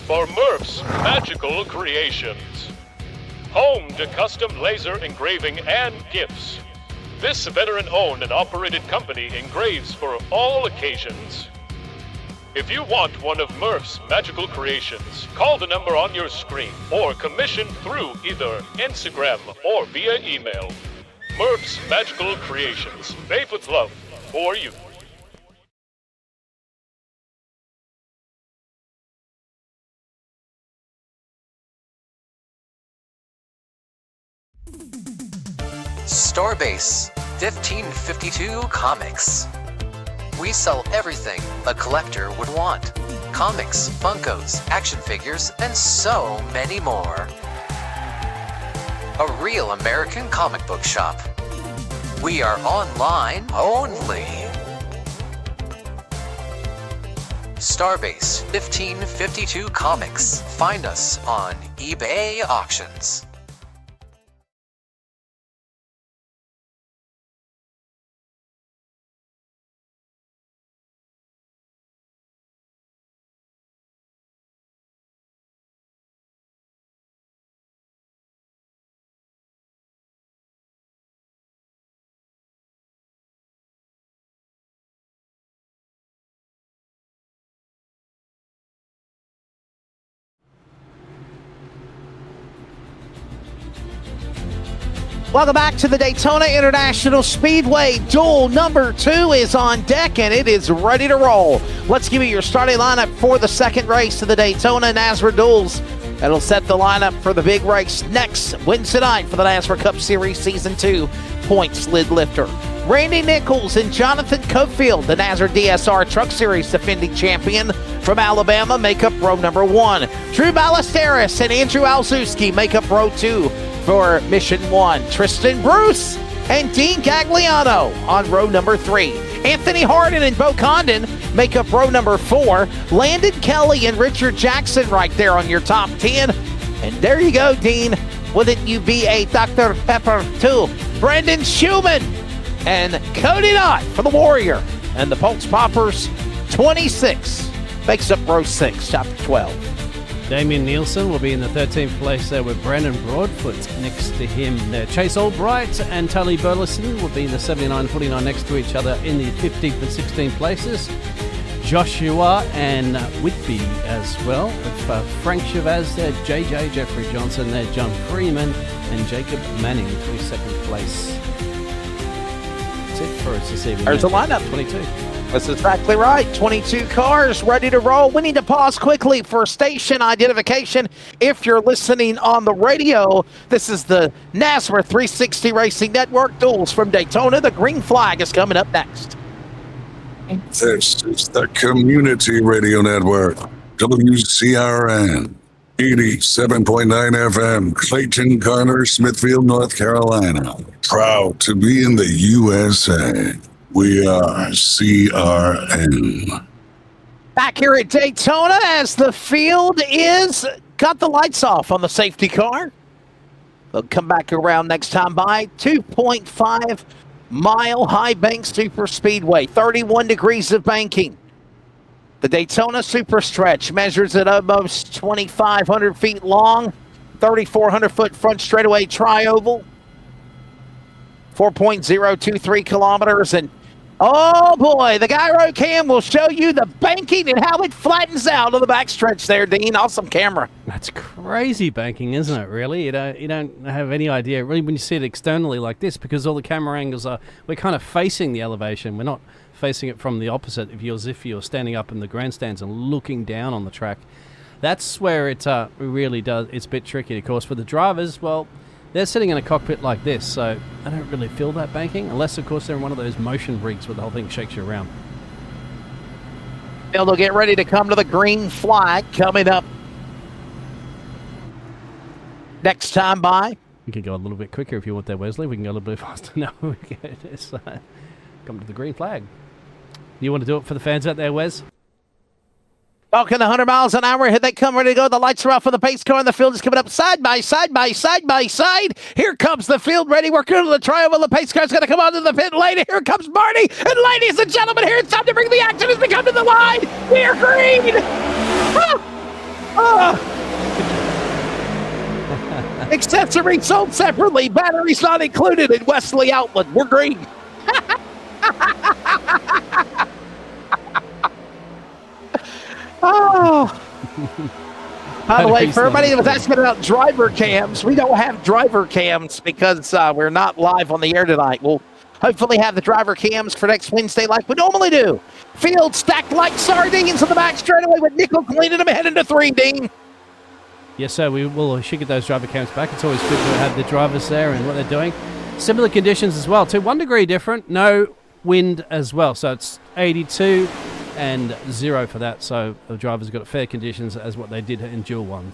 For Murph's Magical Creations, home to custom laser engraving and gifts. This veteran-owned and operated company engraves for all occasions. If you want one of Murph's Magical Creations, call the number on your screen or commission through either Instagram or via email. Murph's Magical Creations, made with love for you. Starbase 1552 Comics. We sell everything a collector would want. Comics, Funkos, action figures, and so many more. A real American comic book shop. We are online only. Starbase 1552 Comics. Find us on eBay Auctions. Welcome back to the Daytona International Speedway. Duel number 2 is on deck, and it is ready to roll. Let's give you your starting lineup for the second race of the Daytona NASRA Duels. That'll set the lineup for the big race next Wednesday night for the NASRA Cup Series Season 2 Point Slid Lifter. Randy Nichols and Jonathan Cofield, the NASRA DSR Truck Series defending champion from Alabama, make up row number 1. Drew Ballesteros and Andrew Alzewski make up row 2. For Mission 1, Tristan Bruce and Dean Gagliano on row number 3. Anthony Harden and Bo Condon make up row number 4. Landon Kelly and Richard Jackson right there on your top 10. And there you go, Dean. Wouldn't you be a Dr. Pepper too? Brendan Schumann and Cody Knott for the Warrior. And the Pulse Poppers, 26, makes up row 6, chapter 12. Damien Nielsen will be in the 13th place there with Brandon Broadfoot next to him there. Chase Albright and Tully Burleson will be in the 79-49 next to each other in the 15th and 16th places. Joshua and Whitby as well with Frank Chavez there, JJ Jeffrey Johnson there, John Freeman and Jacob Manning for second place. That's it for us this evening. There's the lineup. 22. That's exactly right. 22 cars ready to roll. We need to pause quickly for station identification. If you're listening on the radio, this is the NASRA 360 Racing Network Duels from Daytona. The green flag is coming up next. This is the Community Radio Network, WCRN, 87.9 FM, Clayton, Garner, Smithfield, North Carolina. Proud to be in the USA. We are CRN. Back here at Daytona as the field is got the lights off on the safety car. They'll come back around next time by. 2.5 mile high bank super speedway, 31 degrees of banking. The Daytona super stretch measures at almost 2,500 feet long, 3,400 foot front straightaway tri-oval, 4.023 kilometers. And oh boy, the gyro cam will show you the banking and how it flattens out on the backstretch there, Dean. Awesome camera. That's crazy banking, isn't it, really? You don't have any idea, really, when you see it externally like this, because all the camera angles we're kind of facing the elevation. We're not facing it from the opposite, as if you're standing up in the grandstands and looking down on the track. That's where it really does. It's a bit tricky, of course. For the drivers, well, they're sitting in a cockpit like this, so they don't really feel that banking, unless, of course, they're in one of those motion rigs where the whole thing shakes you around. They'll get ready to come to the green flag coming up next time by. We can go a little bit quicker if you want that, Wesley. We can go a little bit faster. No, we can just come to the green flag. You want to do it for the fans out there, Wes? Talking 100 miles an hour. Here they come, ready to go. The lights are off on the pace car, and the field is coming up side by side by side by side. Here comes the field ready. We're going to the trial. The pace car's going to come onto the pit lane. Here comes Marty. And ladies and gentlemen, here it's time to bring the action as we come to the line. We're green. Accessories sold separately. Batteries not included in Wesley Outlet. We're green. Oh. By the way, for everybody that was asking about driver cams, we don't have driver cams because we're not live on the air tonight. We'll hopefully have the driver cams for next Wednesday like we normally do. Field stacked like sardines on the back straightaway with Nickel cleaning them ahead into 3, Dean. Yes, sir. We should get those driver cams back. It's always good to have the drivers there and what they're doing. Similar conditions as well, too. 1 degree different. No wind as well. So it's 82 and 0 for that. So the drivers got fair conditions as what they did in Duel 1.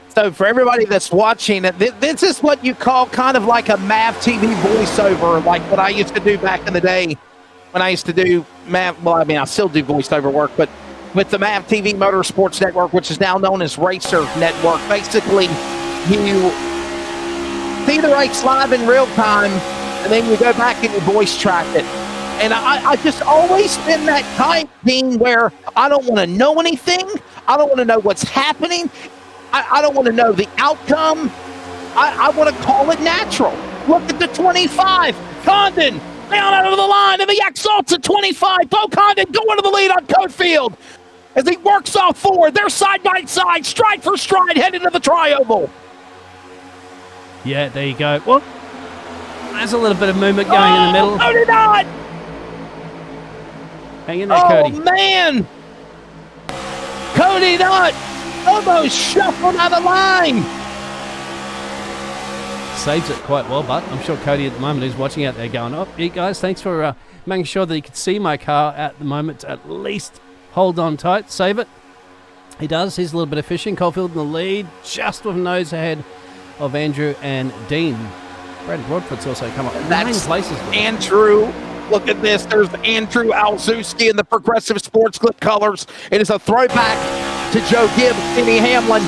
So for everybody that's watching, this is what you call kind of like a MAV TV voiceover, like what I used to do back in the day when I used to do MAV. Well, I mean, I still do voiceover work, but with the MAV TV Motorsports Network, which is now known as Racer Network, basically you see the race live in real time, and then you go back and you voice track it. And I just always been that type being where I don't want to know anything. I don't want to know what's happening. I don't want to know the outcome. I want to call it natural. Look at the 25. Condon down out of the line, and the Exalt's at 25. Bo Condon going to the lead on Cofield as he works off forward. They're side by side, stride for stride, heading to the tri-oval. Yeah, there you go. Well, there's a little bit of movement going in the middle. Cody Dodd! Hang in there, Cody. Oh, man! Cody Dodd almost shuffled out of the line. Saves it quite well, but I'm sure Cody at the moment is watching out there going, oh, you guys, thanks for making sure that you can see my car at the moment. At least hold on tight, save it. He does. He's a little bit of fishing. Caulfield in the lead, just with nose ahead of Andrew and Dean. Brad Broadfoot's also come up 9 places. Andrew, look at this. There's Andrew Alzewski in the Progressive Sports Clip colors. It is a throwback to Joe Gibbs, Denny Hamlin,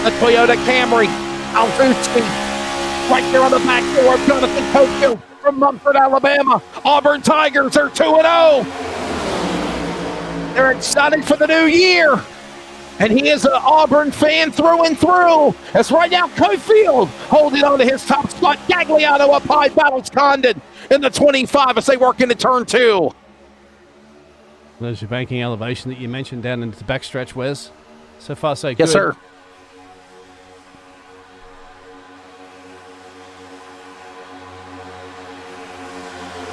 the Toyota Camry. Alzewski right there on the back door of Jonathan Cofield from Mumford, Alabama. Auburn Tigers are 2-0. They're excited for the new year. And he is an Auburn fan through and through. As right now, Cofield holding on to his top spot. Gagliano up high, battles Condon in the 25 as they work into turn 2. There's your banking elevation that you mentioned down into the backstretch, Wes. So far, so good. Yes, sir.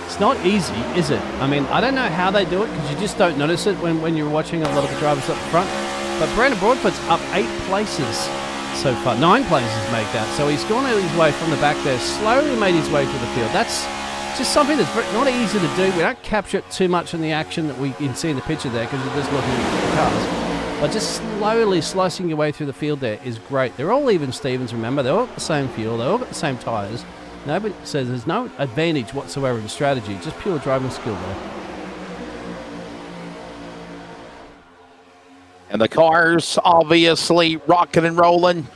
It's not easy, is it? I mean, I don't know how they do it because you just don't notice it when you're watching a lot of the drivers up front. But Brandon Broadfoot's up 8 places so far. 9 places make that. So he's gone out his way from the back there, slowly made his way through the field. That's just something that's not easy to do. We don't capture it too much in the action that we can see in the picture there because we're just looking at the cars. But just slowly slicing your way through the field there is great. They're all even Stevens, remember. They're all got the same fuel. They're all got the same tyres. Nobody says there's no advantage whatsoever in strategy. Just pure driving skill there. And the cars obviously rocking and rolling.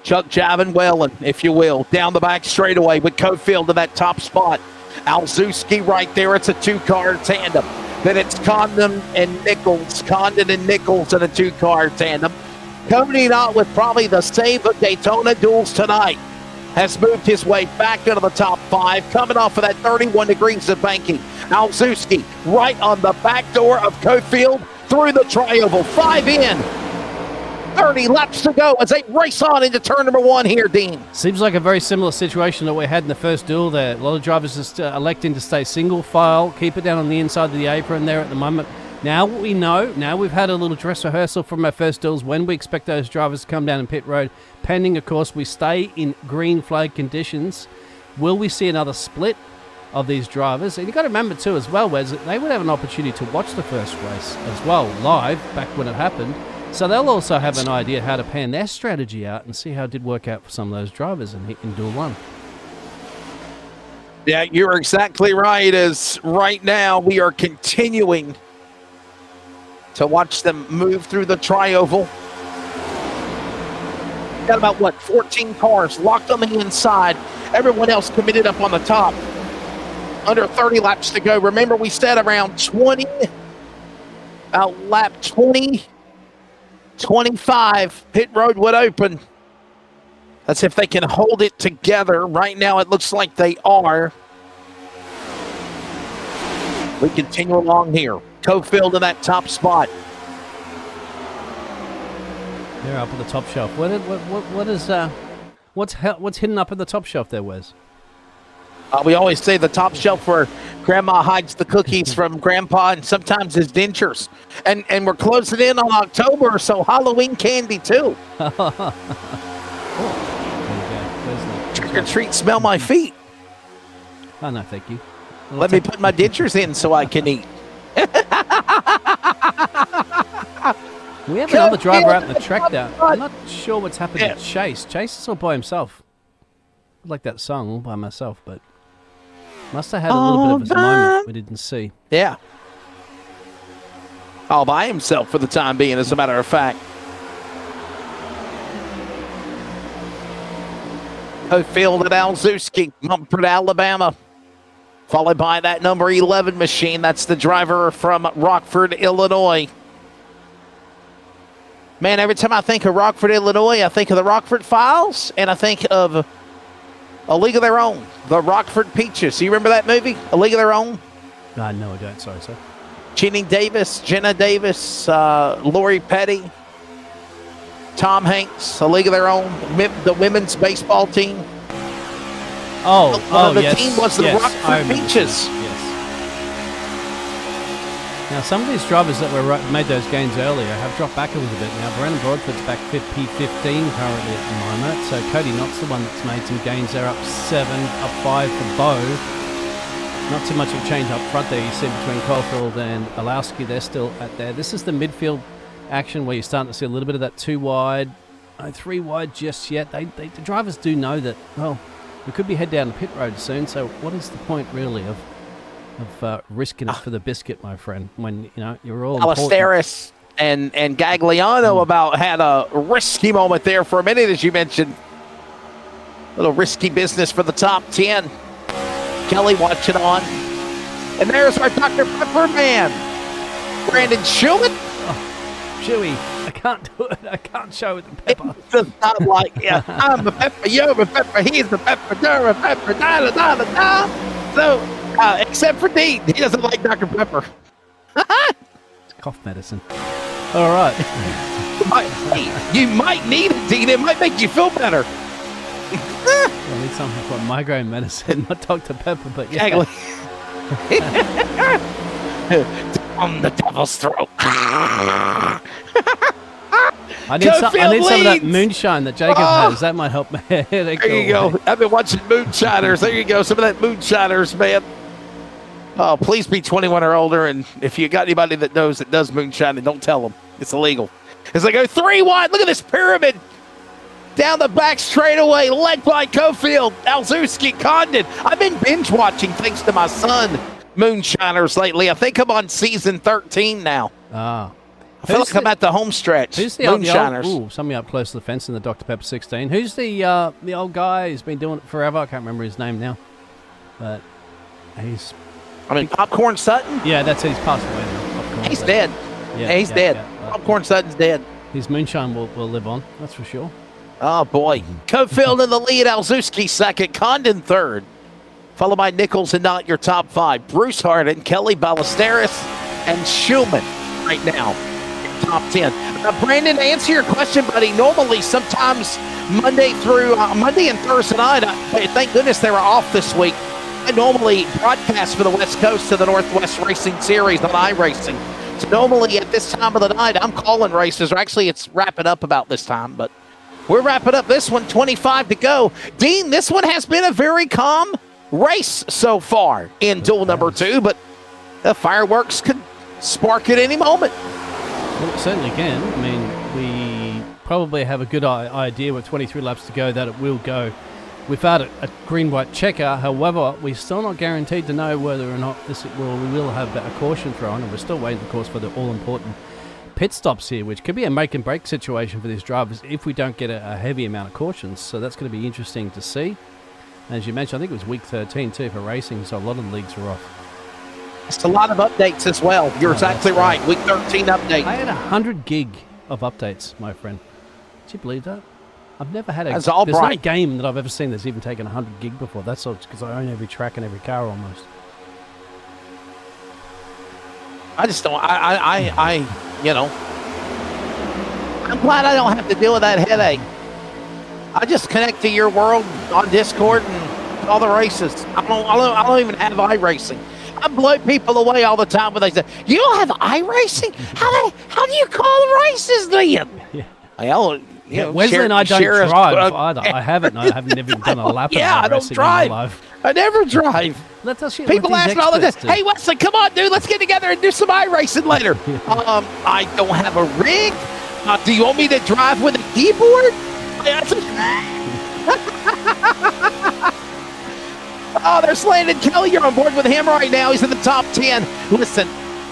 Chuck jiving Wellen, if you will, down the back straightaway with Cofield to that top spot. Alzewski right there. It's a 2-car tandem. Then it's Condon and Nichols. Condon and Nichols in a 2-car tandem. Cody Knott with probably the save of Daytona Duels tonight has moved his way back into the top 5, coming off of that 31 degrees of banking. Alzewski right on the back door of Cofield through the tri-oval. 5 in. 30 laps to go as they race on into turn number 1 here, Dean. Seems like a very similar situation that we had in the first duel there. A lot of drivers just electing to stay single file, keep it down on the inside of the apron there at the moment. Now we know, now we've had a little dress rehearsal from our first duels when we expect those drivers to come down in pit road, pending, of course, we stay in green flag conditions. Will we see another split of these drivers? And you've got to remember, too, as well, Wes, that they would have an opportunity to watch the first race as well, live, back when it happened. So they'll also have an idea how to pan their strategy out and see how it did work out for some of those drivers in Duel 1. Yeah, you're exactly right. As right now we are continuing to watch them move through the tri-oval. Got about, 14 cars locked on the inside. Everyone else committed up on the top. Under 30 laps to go. Remember, we said around 20, lap 20, 25, pit road would open. That's if they can hold it together. Right now, it looks like they are. We continue along here. Cofield in that top spot. They're up at the top shelf. What's hidden up at the top shelf there, Wes? We always say the top shelf where Grandma hides the cookies from Grandpa and sometimes his dentures. And we're closing in on October, so Halloween candy too. Oh, there you go. Trick or treat, smell my feet. Oh, no, thank you. Let me put my dentures in so I can eat. We have another driver out in the track now. I'm not sure what's happened to Chase. Chase is all by himself. I like that song, All By Myself, but must have had a little bit of a moment we didn't see. Yeah. All by himself for the time being, as a matter of fact. Field at Alzuski, Mumford, Alabama. Followed by that number 11 machine. That's the driver from Rockford, Illinois. Man, every time I think of Rockford, Illinois, I think of the Rockford Files, and I think of A League of Their Own, the Rockford Peaches. You remember that movie, A League of Their Own? No, I don't. Sorry, sir. Jenny Davis, Jenna Davis, Lori Petty, Tom Hanks, A League of Their Own, the women's baseball team. The team was the Rockford Peaches. Yes. Now, some of these drivers that made those gains earlier have dropped back a little bit now. Brandon Broadford's back P15 currently at the moment. So Cody Knott's the one that's made some gains there, up 7, up 5 for Bo. Not too much of a change up front there. You see between Caulfield and Alowski, they're still at there. This is the midfield action where you're starting to see a little bit of that 2 wide, no 3 wide just yet. The drivers do know that, well, we could be head down pit road soon. So what is the point really of risking it for the biscuit, my friend, when you're all Ballesteros and Gagliano about had a risky moment there for a minute, as you mentioned. A little risky business for the top 10. Kelly watching on. And there's our Dr. Pepper man, Brandon Schumann. Oh, Chewy, I can't do it. I can't show it the pepper. It's just not like, I'm the pepper, you're the pepper, he's the pepper, you're the pepper, da-da-da-da-da. So, except for Dean, he doesn't like Dr. Pepper. It's cough medicine. All right. You might need it, Dean. It might make you feel better. I need something for migraine medicine, not Dr. Pepper, but yeah. On the devil's throat. I need some of that moonshine that Jacob has. That might help my headache. There you go. I've been watching Moonshiners. There you go. Some of that Moonshiners, man. Oh, please be 21 or older. And if you got anybody that knows that does moonshining, don't tell them. It's illegal. As they go 3 wide. Look at this pyramid. Down the back straightaway. Led by Cofield, Alzuski, Condon. I've been binge watching, thanks to my son, Moonshiners lately. I think I'm on season 13 now. Ah. I feel like I'm at the home stretch. Who's the Moonshiners? Somebody up close to the fence in the Dr. Pepper 16. Who's the old guy who's been doing it forever? I can't remember his name now. But he's... Popcorn Sutton? Yeah, that's it. He's passed away now. Popcorn, he's dead. Yeah, he's dead. Yeah. Popcorn Sutton's dead. His moonshine will live on, that's for sure. Oh, boy. Cofield in the lead. Alzuski second. Condon third. Followed by Nichols and not your top 5. Bruce Harden, Kelly Ballesteros, and Schumann right now. Top 10. Brandon, to answer your question, buddy, normally sometimes Monday and Thursday night, thank goodness they were off this week. I normally broadcast for the West Coast of the Northwest Racing Series on iRacing. So normally at this time of the night, I'm calling races, or actually it's wrapping up about this time, but we're wrapping up this one, 25 to go. Dean, this one has been a very calm race so far in duel number 2, but the fireworks could spark at any moment. Well, it certainly can. I mean, we probably have a good idea with 23 laps to go that it will go without a green-white checker. However, we're still not guaranteed to know whether or not we will have a caution thrown, and we're still waiting, of course, for the all-important pit stops here, which could be a make-and-break situation for these drivers if we don't get a heavy amount of cautions. So that's going to be interesting to see. As you mentioned, I think it was week 13 too for racing, so a lot of the leagues are off. It's a lot of updates as well. You're exactly right. Week 13 update. I had 100 gig of updates, my friend. Did you believe that? I've never had That's all there's bright. no game that I've ever seen that's even taken 100 gig before. That's all because I own every track and every car almost. I just don't. I'm glad I don't have to deal with that headache. I just connect to your world on Discord and all the races. I don't even have iRacing. I blow people away all the time when they say, "You don't have iRacing? How do you call races then?" Yeah. Well, Wesley and I don't share drive either. I haven't never done a lap Yeah, I of don't racing drive. in my life. I never drive. Let us People ask me all the time, hey, Wesley, come on, dude, let's get together and do some iRacing later. I don't have a rig. Do you want me to drive with a keyboard? Oh, there's Landon Kelly. You're on board with him right now. He's in the top 10. Listen,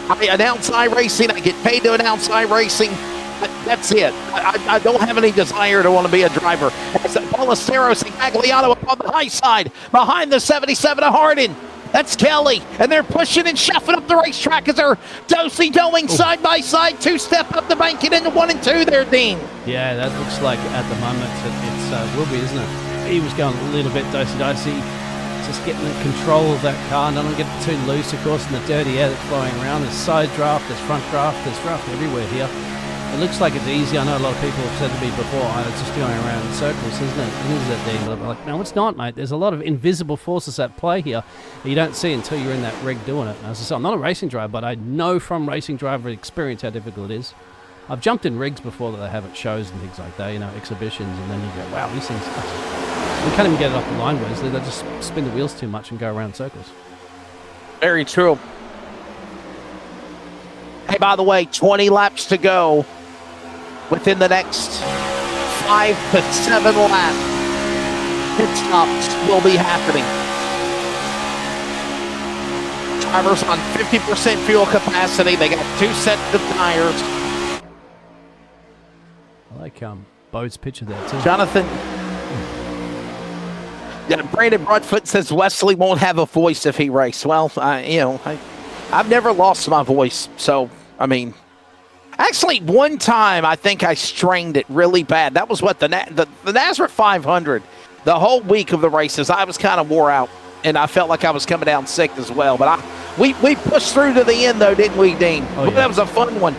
I announce iRacing. I get paid to announce iRacing. That's it. I don't have any desire to want to be a driver. Ballesteros and Gagliano up on the high side behind the 77 of Hardin. That's Kelly. And they're pushing and shuffling up the racetrack as they're do-si-doing side by side. Two-step up the bank and into 1 and 2 there, Dean. Yeah, that looks like at the moment it's will be, isn't it? He was going a little bit dicey-dicey. Just getting the control of that car and don't get it too loose, of course, in the dirty air that's flowing around. There's side draft, there's front draft, there's draft everywhere here. It looks like it's easy. I know a lot of people have said to me before, it's just going around in circles, isn't it? Is it, Dean? But I'm like, no, it's not, mate. There's a lot of invisible forces at play here that you don't see until you're in that rig doing it. And as I said, I'm not a racing driver, but I know from racing driver experience how difficult it is. I've jumped in rigs before that they have at shows and things like that, exhibitions, and then you go, wow, these things, we can't even get it off the line, Wesley. They just spin the wheels too much and go around in circles. Very true. Hey, by the way, 20 laps to go within the next 5 to 7 laps. Pit stops will be happening. Drivers on 50% fuel capacity. They got 2 sets of tires. I like Bo's picture there, too. Jonathan. Yeah, Brandon Broadfoot says Wesley won't have a voice if he races. Well, I've never lost my voice, so, I mean, actually, one time I think I strained it really bad. That was what the NASRA 500, the whole week of the races, I was kind of wore out, and I felt like I was coming down sick as well. But we pushed through to the end, though, didn't we, Dean? Oh, yeah. That was a fun one.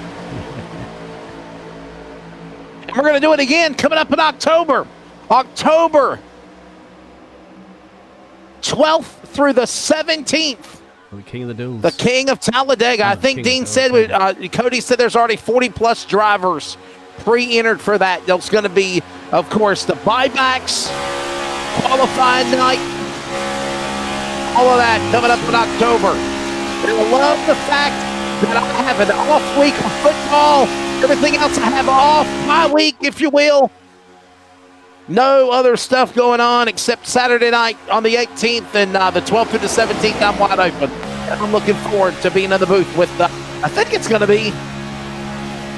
And we're going to do it again coming up in October. October 12th through the 17th. The King of the Duels. The King of Talladega. I think Dean said, Cody said there's already 40-plus drivers pre-entered for that. There's going to be, of course, the buybacks, qualifying night, all of that coming up in October. And I love the fact that I have an off week of football. Everything else I have off, my week, if you will. No other stuff going on except Saturday night on the 18th and the 12th through the 17th. I'm wide open. And I'm looking forward to being in the booth with, I think it's going to be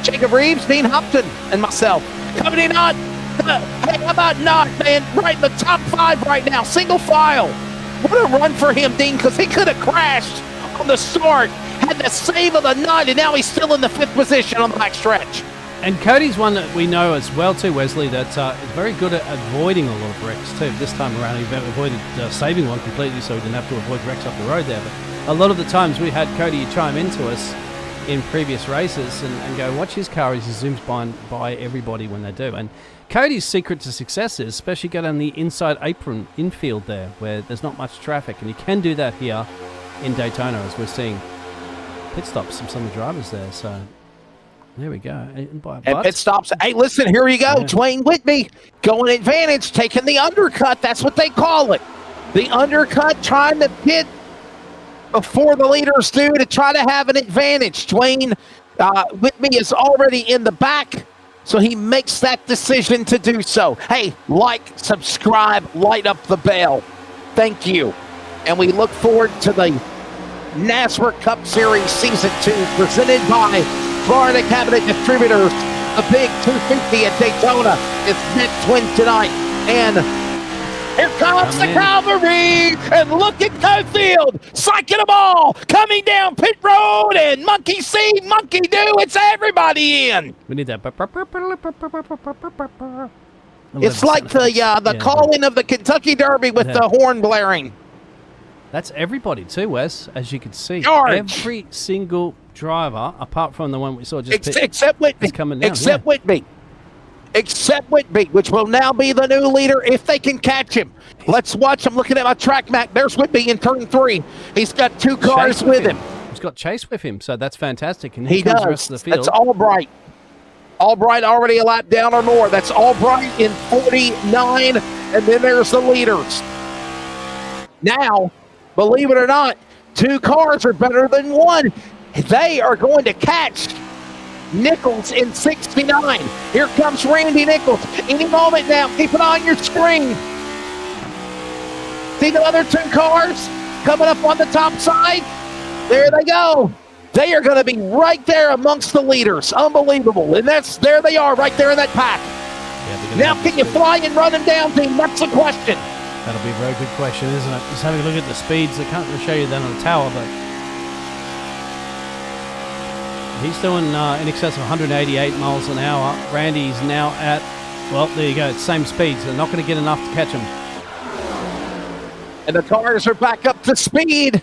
Jacob Reeves, Dean Hopton, and myself. Coming in on, hey, how about not, man? Right in the top 5 right now, single file. What a run for him, Dean, because he could have crashed on the start, had the save of the night, and now he's still in the 5th position on the back stretch. And Cody's one that we know as well too, Wesley, that is very good at avoiding a lot of wrecks too. This time around he avoided saving one completely, so he didn't have to avoid wrecks up the road there. But a lot of the times we had Cody chime into us in previous races and go, watch his car as he zooms by everybody when they do. And Cody's secret to success is especially go down the inside apron infield there where there's not much traffic, and you can do that here in Daytona as we're seeing pit stops from some of the drivers there. So there we go. And pit stops. Hey, listen, here you go. Yeah. Dwayne Whitby going advantage, taking the undercut. That's what they call it. The undercut, trying to pit before the leaders do to try to have an advantage. Dwayne Whitby is already in the back, so he makes that decision to do so. Hey, like, subscribe, light up the bell. Thank you. And we look forward to the NASRA Cup Series Season 2 presented by Florida Cabinet Distributors. The big 250 at Daytona is next Wednesday night. And here comes the cavalry. And look at Cofield psyching them all. Coming down pit road and monkey see, monkey do. It's everybody in. We need that. It's like the calling of the Kentucky Derby with the horn blaring. That's everybody too, Wes, as you can see. George. Every single driver, apart from the one we saw just except Whitby. Coming down. Except Whitby. Except Whitby, which will now be the new leader if they can catch him. Let's watch. I'm looking at my track map. There's Whitby in turn 3. He's got 2 cars with him. He's got Chase with him, so that's fantastic. And he comes does. the rest of the field. It's Albright. Albright already a lap down or more. That's Albright in 49, and then there's the leaders. Now, believe it or not, 2 cars are better than 1. They are going to catch Nichols in 69. Here comes Randy Nichols. Any moment now, keep it on your screen. See the other 2 cars coming up on the top side? There they go. They are going to be right there amongst the leaders. Unbelievable. And there they are, right there in that pack. Yeah, now, can you fly and run them down, team? That's the question. That'll be a very good question, isn't it? Just having a look at the speeds. I can't really show you that on the tower, but he's doing in excess of 188 miles an hour. Randy's now at, well, there you go, same speeds. They're not going to get enough to catch him. And the cars are back up to speed.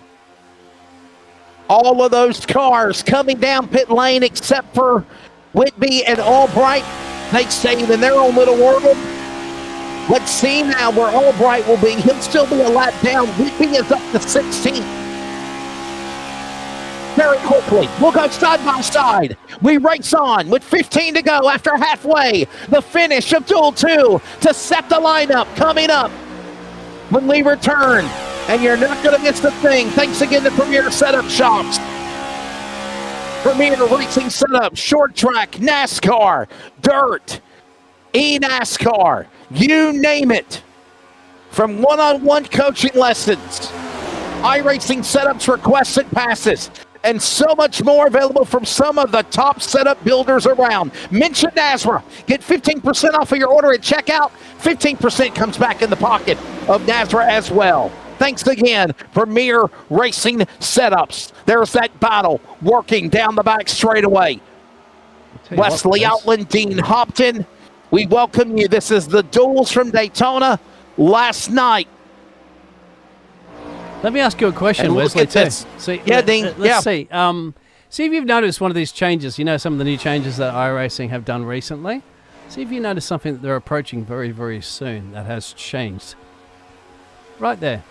All of those cars coming down pit lane except for Whitby and Albright. They stay in their own little world. Let's see now where Albright will be. He'll still be a lap down. Whitby is up to 16th. Very quickly, we'll go side by side. We race on with 15 to go after halfway. The finish of Duel 2 to set the lineup coming up when we return. And you're not going to miss the thing. Thanks again to Premier Setup Shops. Premier Racing Setup, Short Track, NASCAR, Dirt, eNASCAR, you name it. From one-on-one coaching lessons, iRacing setups, requests and passes, and so much more available from some of the top setup builders around. Mention NASRA. Get 15% off of your order at checkout. 15% comes back in the pocket of NASRA as well. Thanks again, Premier Racing Setups. There's that battle working down the back straightaway. Wesley Outland, Dean Hopton, we welcome you. This is the Duels from Daytona last night. Let me ask you a question, Wesley, too. See, yeah, Dean. Let's see. See if you've noticed one of these changes. You know, some of the new changes that iRacing have done recently. See if you notice something that they're approaching very, very soon that has changed. Right there.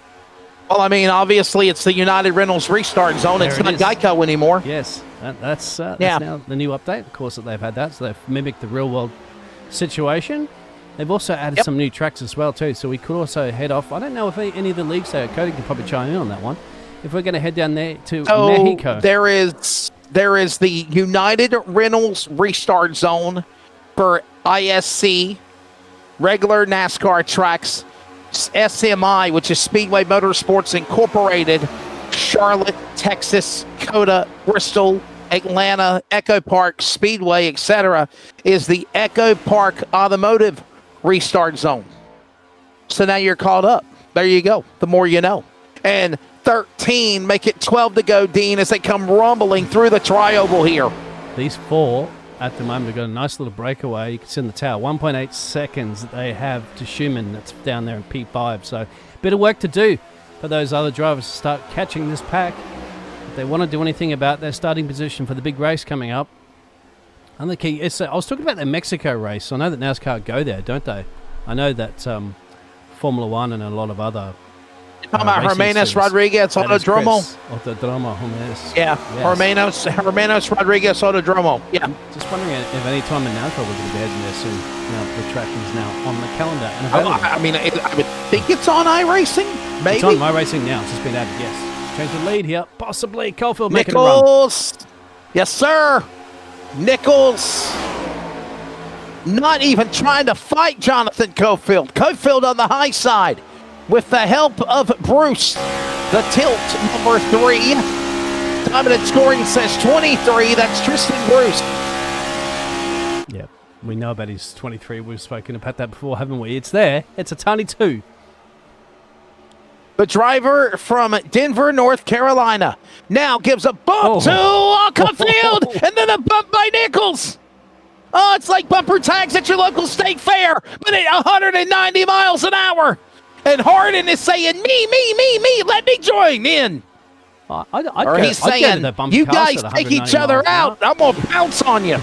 Well, I mean, obviously, it's the United Rentals restart zone. It's not Geico anymore. Yes, that's now the new update. Of course, that they've had that, so they've mimicked the real-world situation. They've also added some new tracks as well, too, so we could also head off. I don't know if any of the leagues there, Cody can probably chime in on that one. If we're going to head down there to Mexico. There is the United Rentals restart zone for ISC, regular NASCAR tracks, SMI, which is Speedway Motorsports Incorporated, Charlotte, Texas, Coda, Bristol, Atlanta, Echo Park, Speedway, etc., is the Echo Park Automotive Restart Zone. So now you're caught up. There you go. The more you know. And 13, make it 12 to go, Dean, as they come rumbling through the tri-oval here. These 4 at the moment have got a nice little breakaway. You can see in the tower, 1.8 seconds that they have to Schumann. That's down there in P5. So a bit of work to do for those other drivers to start catching this pack. If they want to do anything about their starting position for the big race coming up. And the key is, I was talking about the Mexico race. I know that NASCAR go there, don't they? I know that Formula One and a lot of other talking about Hermanos Rodriguez Autodromo? Autodromo, Hermanos. Yeah, yes. Hermanos Rodriguez Autodromo. Yeah. Just wondering if any time in NASCAR we're going to be heading there soon. Now the track is now on the calendar. And I mean, I would think it's on iRacing, maybe? It's on iRacing now. It's just been added, yes. Change the lead here. Possibly Caulfield making a run. Nichols. Yes, sir. Nichols. Not even trying to fight Jonathan Caulfield. Caulfield on the high side. With the help of Bruce, the tilt number 3. Dominant scoring says 23. That's Tristan Bruce. Yeah, we know about his 23. We've spoken about that before, haven't we? It's there. It's a tiny 2. The driver from Denver, North Carolina, now gives a bump to Caulfield, and then a bump by Nichols. Oh, it's like bumper tags at your local state fair, but at 190 miles an hour. And Harden is saying, me, let me join in. He's saying, you guys take each other out. I'm going to pounce on you.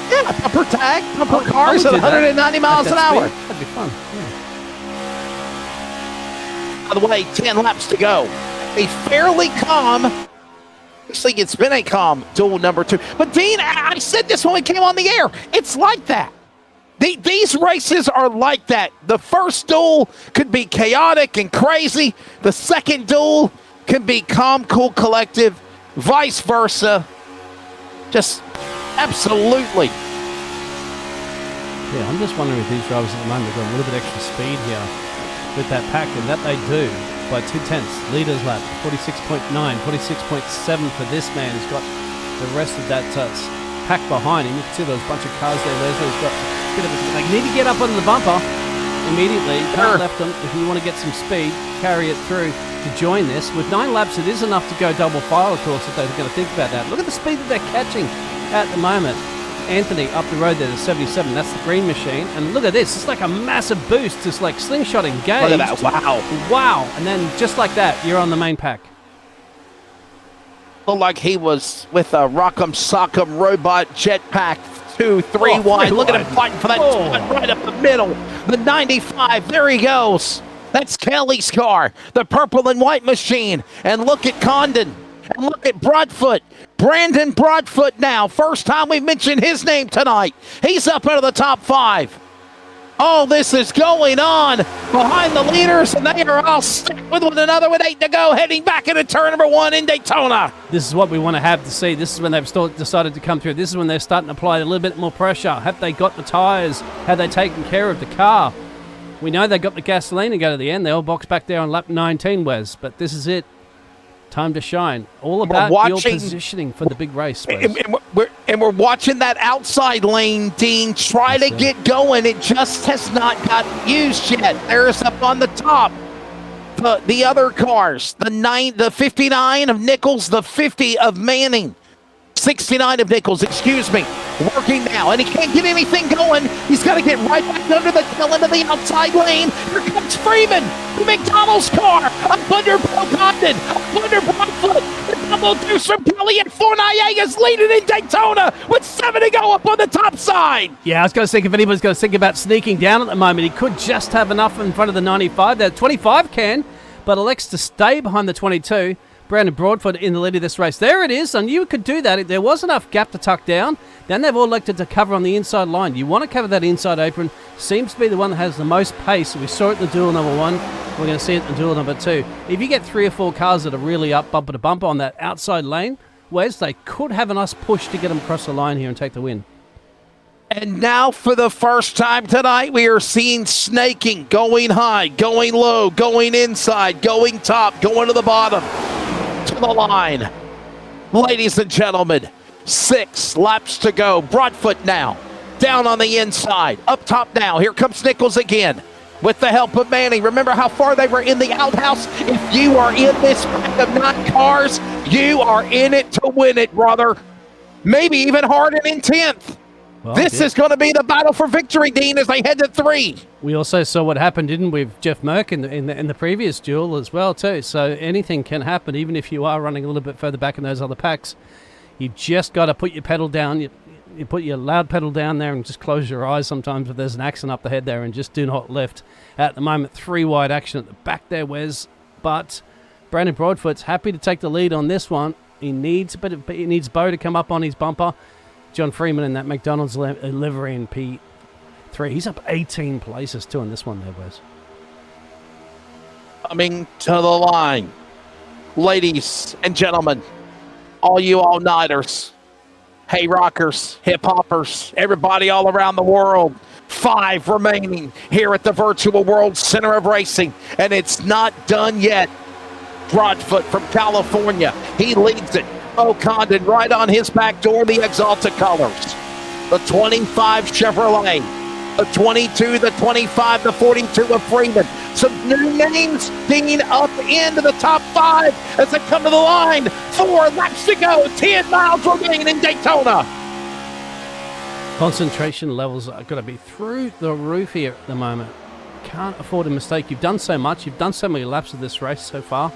Yeah, bumper tag, bumper cars at 190 miles an hour. That'd be fun. Yeah. By the way, 10 laps to go. A fairly calm Honestly, it's been a calm duel number 2. But Dean, I said this when we came on the air. It's like that. These races are like that. The first duel could be chaotic and crazy. The second duel can be calm, cool, collective, vice versa. Just absolutely. Yeah, I'm just wondering if these drivers at the moment have got a little bit extra speed here with that pack, and that they do by 2/10. Leaders lap, 46.9, 46.7 for this man. He's got the rest of that pack behind him. You can see those bunch of cars there, Leslie. He's got a bit of they need to get up under the bumper immediately. Can't left them. If you want to get some speed, carry it through to join this. With 9 laps, it is enough to go double file, of course, if they're going to think about that. Look at the speed that they're catching at the moment. Anthony up the road there to 77. That's the green machine. And look at this. It's like a massive boost. It's like slingshot engaged. Look at that. Wow. Wow. And then just like that, you're on the main pack. Looked like he was with a Rock'em Sock'em robot jetpack 2, 3 Oh, wide. 3 Look at wide. him fighting for that spot right up the middle. The 95. There he goes. That's Kelly's car. The purple and white machine. And look at Condon. And look at Broadfoot. Brandon Broadfoot now. First time we mentioned his name tonight. He's up into the top 5. Oh, this is going on behind the leaders, and they are all stuck with one another with 8 to go, heading back into turn number 1 in Daytona. This is what we want to have to see. This is when they've decided to come through. This is when they're starting to apply a little bit more pressure. Have they got the tyres? Have they taken care of the car? We know they got the gasoline to go to the end. They all box back there on lap 19, Wes, but this is it. Time to shine. All about your positioning for the big race. And we're watching that outside lane, Dean, try to get going. It just has not gotten used yet. There's up on the top the other cars. The 59 of Nichols, the 50 of Manning. 69 of Nichols, excuse me. Working now, and he can't get anything going. He's got to get right back under the tail end of the outside lane. Here comes Freeman, the McDonald's car, up under Bill Condon, up under Broadfoot. The double deuce from Kelly, and Fournier's leading in Daytona with 7 to go up on the top side. Yeah, I was going to think if anybody's going to think about sneaking down at the moment, he could just have enough in front of the 95. The 25 can, but elects to stay behind the 22. Brandon Broadfoot in the lead of this race. There it is, and you could do that. There was enough gap to tuck down. Then they've all elected to cover on the inside line. You want to cover that inside apron. Seems to be the one that has the most pace. We saw it in the duel number 1. We're going to see it in the duel number 2. If you get 3 or 4 cars that are really up bumper to bumper on that outside lane, Wes, they could have a nice push to get them across the line here and take the win. And now for the first time tonight, we are seeing snaking, going high, going low, going inside, going top, going to the bottom. To the line. Ladies and gentlemen, 6 laps to go. Broadfoot now down on the inside. Up top now. Here comes Nichols again with the help of Manning. Remember how far they were in the outhouse? If you are in this pack of 9 cars, you are in it to win it, brother. Maybe even Harden in 10th. Well, this is going to be the battle for victory, Dean, as they head to 3. We also saw what happened, didn't we, with Jeff Merck in the previous duel as well, too. So anything can happen, even if you are running a little bit further back in those other packs. You just got to put your pedal down. You put your loud pedal down there and just close your eyes sometimes if there's an accident up the head there, and just do not lift. At the moment, 3 wide action at the back there, Wes. But Brandon Broadfoot's happy to take the lead on this one. He needs Bo to come up on his bumper. John Freeman in that McDonald's livery in P3. He's up 18 places too in this one there, Wes. Coming to the line. Ladies and gentlemen, all you all-nighters, hey rockers, hip-hoppers, everybody all around the world. 5 remaining here at the Virtual World Center of Racing, and it's not done yet. Broadfoot from California, he leads it. Condon right on his back door, the Exalta colors. The 25 Chevrolet, the 22, the 25, the 42 of Freeman. Some new names being up into the top 5 as they come to the line. 4 laps to go, 10 miles remaining in Daytona. Concentration levels are going to be through the roof here at the moment. Can't afford a mistake. You've done so much. You've done so many laps of this race so far.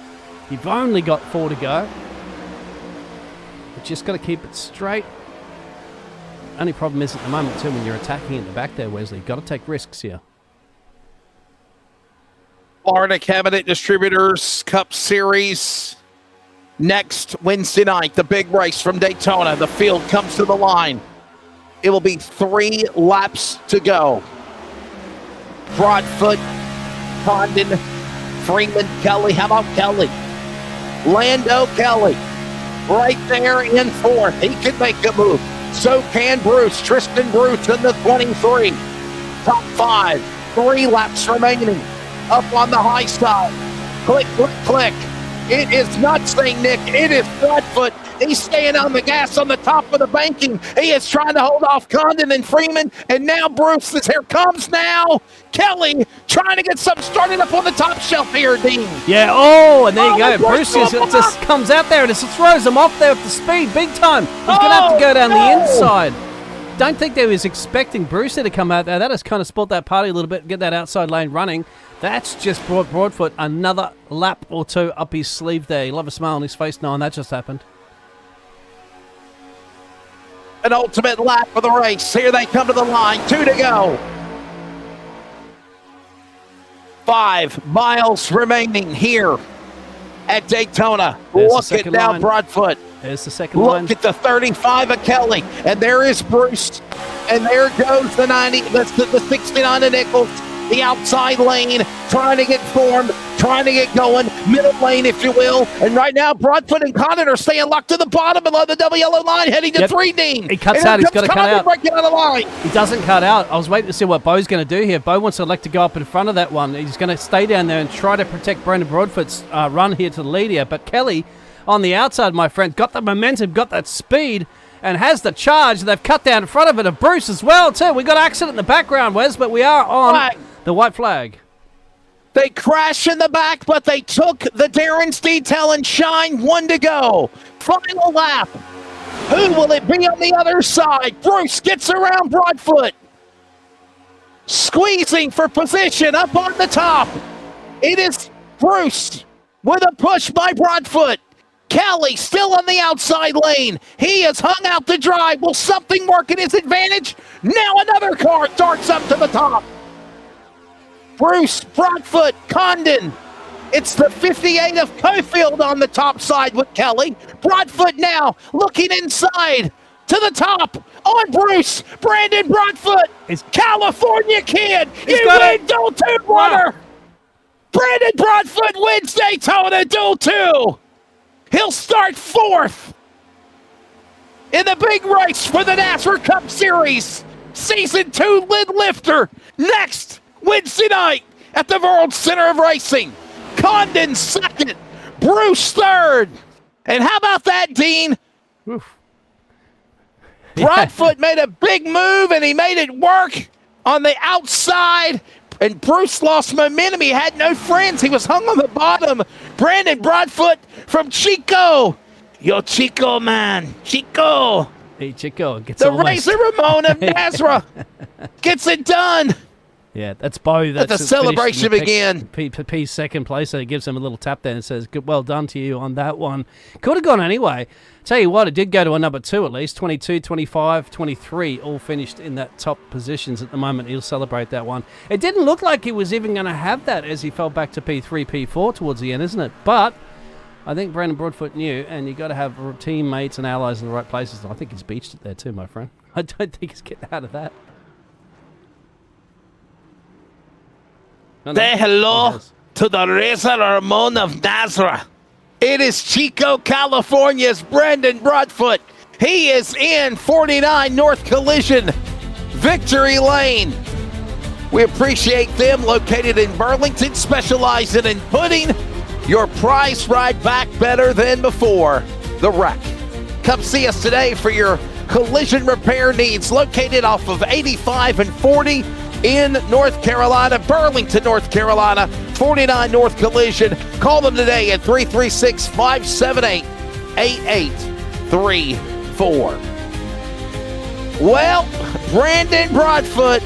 You've only got 4 to go. Just got to keep it straight. Only problem is at the moment too, when you're attacking at the back there, Wesley, you've got to take risks here. Florida Cabinet Distributors Cup Series Next Wednesday night, the big race from Daytona. The field comes to the line. It will be 3 laps to go. Broadfoot, Condon, Freeman, Kelly. How about Kelly? Lando Kelly, right there in 4th. He can make a move. So can Bruce. Tristan Bruce in the 23. Top 5. 3 laps remaining. Up on the high side. Click, click, click. It is not St. Nick. It is Broadfoot. He's staying on the gas on the top of the banking. He is trying to hold off Condon and Freeman. And now Bruce is here. Comes now Kelly trying to get something started up on the top shelf here, Dean. Yeah, and there you go. Bruce just comes out there and just throws him off there with the speed big time. He's going to have to go down the inside. Don't think they was expecting Bruce to come out there. That has kind of spoilt that party a little bit, get that outside lane running. That's just brought Broadfoot another lap or 2 up his sleeve there. He'll have a smile on his face knowing that just happened. An ultimate lap for the race. Here they come to the line. 2 to go. 5 miles remaining here at Daytona. Look at now Broadfoot. There's the second line. Look at the 35 of Kelly. And there is Bruce. And there goes the 90. That's the 69 of Nichols. The outside lane, trying to get formed, trying to get going, middle lane, if you will. And right now, Broadfoot and Condon are staying locked to the bottom below the double yellow line, heading to 3, Dean. He cuts out. He's got to cut out. Breaking out of the line. He doesn't cut out. I was waiting to see what Bo's going to do here. Bo wants to elect to go up in front of that one. He's going to stay down there and try to protect Brendan Broadfoot's run here to the lead here. But Kelly, on the outside, my friend, got the momentum, got that speed, and has the charge. They've cut down in front of it of Bruce as well, too. We got accident in the background, Wes, but we are on the white flag. They crash in the back, but they took the Darren's Detail and Shine. 1 to go. Final lap. Who will it be on the other side? Bruce gets around Broadfoot. Squeezing for position up on the top. It is Bruce with a push by Broadfoot. Kelly still on the outside lane. He has hung out to dry. Will something work in his advantage? Now another car darts up to the top. Bruce, Broadfoot, Condon. It's the 58 of Cofield on the top side with Kelly. Broadfoot now looking inside to the top on Bruce. Brandon Broadfoot, California kid. You win Duel 2 winner. Wow. Brandon Broadfoot wins Daytona Duel 2. He'll start 4th in the big race for the NASRA Cup Series. Season 2 lid lifter. Next Wednesday night at the World Center of Racing. Condon 2nd, Bruce 3rd. And how about that, Dean? Oof. Broadfoot made a big move, and he made it work on the outside. And Bruce lost momentum. He had no friends. He was hung on the bottom. Brandon Broadfoot from Chico. Yo, Chico, man. Chico. Hey, Chico. Gets the Razor Ramon of NASRA gets it done. Yeah, that's Bo. Let the celebration begin. P's second place, so he gives him a little tap there and says, "Good, well done to you on that one." Could have gone anyway. Tell you what, it did go to a number 2 at least. 22, 25, 23, all finished in that top positions at the moment. He'll celebrate that one. It didn't look like he was even going to have that as he fell back to P3, P4 towards the end, isn't it? But I think Brandon Broadfoot knew, and you got to have teammates and allies in the right places. I think he's beached it there too, my friend. I don't think he's getting out of that. Say hello to the Razor Ramon of NASRA. It is Chico, California's Brandon Broadfoot. He is in 49 North Collision, Victory Lane. We appreciate them, located in Burlington, specializing in putting your price right back better than before. The Wreck. Come see us today for your collision repair needs, located off of 85 and 40 in North Carolina, Burlington, North Carolina, 49 North Collision. Call them today at 336-578-8834. Well, Brandon Broadfoot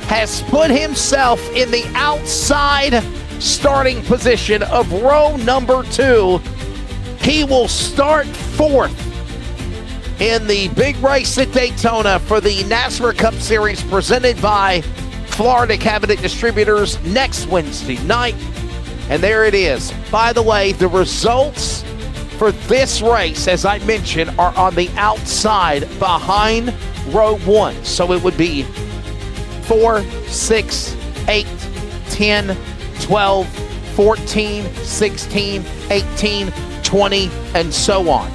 has put himself in the outside starting position of row number 2. He will start 4th in the big race at Daytona for the NASRA Cup Series presented by Florida Cabinet Distributors next Wednesday night. And there it is. By the way, the results for this race, as I mentioned, are on the outside behind row 1. So it would be 4, 6, 8, 10, 12, 14, 16, 18, 20, and so on.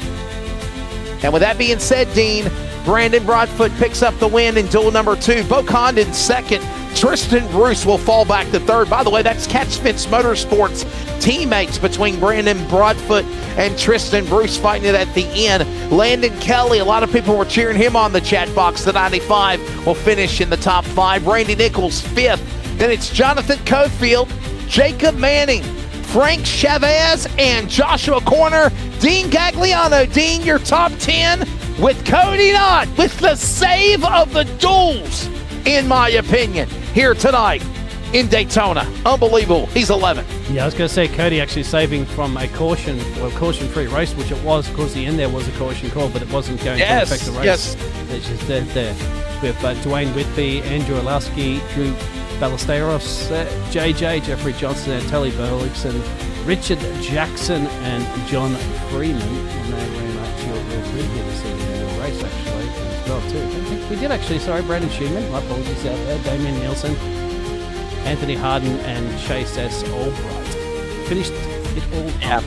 And with that being said, Dean, Brandon Broadfoot picks up the win in duel number 2. Bo Condon second. Tristan Bruce will fall back to third. By the way, that's Catch-Fence Motorsports teammates between Brandon Broadfoot and Tristan Bruce fighting it at the end. Landon Kelly, a lot of people were cheering him on the chat box. The 95 will finish in the top 5. Randy Nichols 5th. Then it's Jonathan Cofield, Jacob Manning, Frank Chavez, and Joshua Corner. Dean Gagliano. Dean, your top 10 with Cody Knott with the save of the duels, in my opinion, here tonight in Daytona. Unbelievable. He's 11th. Yeah, I was going to say Cody actually saving from a caution-free race, which it was. Of course, the end there was a caution call, but it wasn't going to affect the race. Yes. It's just there. With Dwayne Whitby, Andrew Olowski, Drew Ballesteros, JJ, Jeffrey Johnson, and Telly Burlington, Richard Jackson, and John Freeman. And they ran up to your previous race, actually, as well, too. I think we did, actually. Sorry, Brandon Schumann. My apologies out there. Damien Nielsen, Anthony Harden, and Chase S. Albright. Finished it all up.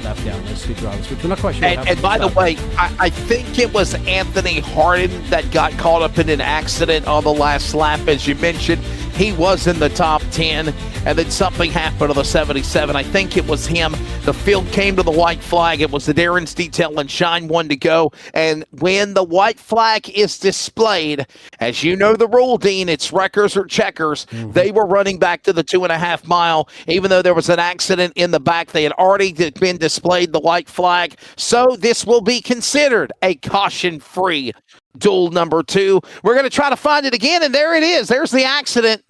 Lap down those 2 drivers, which we're not quite sure. And by the way, I think it was Anthony Harden that got caught up in an accident on the last lap. As you mentioned, he was in the top 10, and then something happened on the 77. I think it was him. The field came to the white flag. It was the Darren's Detail and Shine 1 to go. And when the white flag is displayed, as you know the rule, Dean, it's wreckers or checkers. Mm-hmm. They were running back to the 2.5 mile, even though there was an accident in the back. They had already been displayed the white flag. So this will be considered a caution-free duel number 2. We're going to try to find it again, and there it is. There's the accident.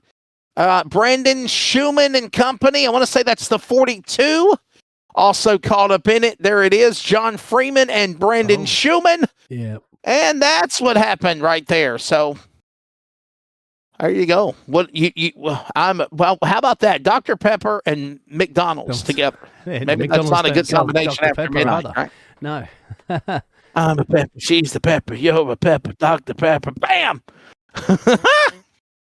Brandon Schumann and company. I want to say that's the 42. Also caught up in it. There it is. John Freeman and Brandon Schumann. Yeah. And that's what happened right there. So there you go. What well, how about that? Dr. Pepper and McDonald's together. Yeah, Maybe McDonald's that's not a good combination Dr. after Pepper midnight. either. Right? No. I'm a pepper. She's the pepper. You're a pepper. Dr. Pepper. Bam!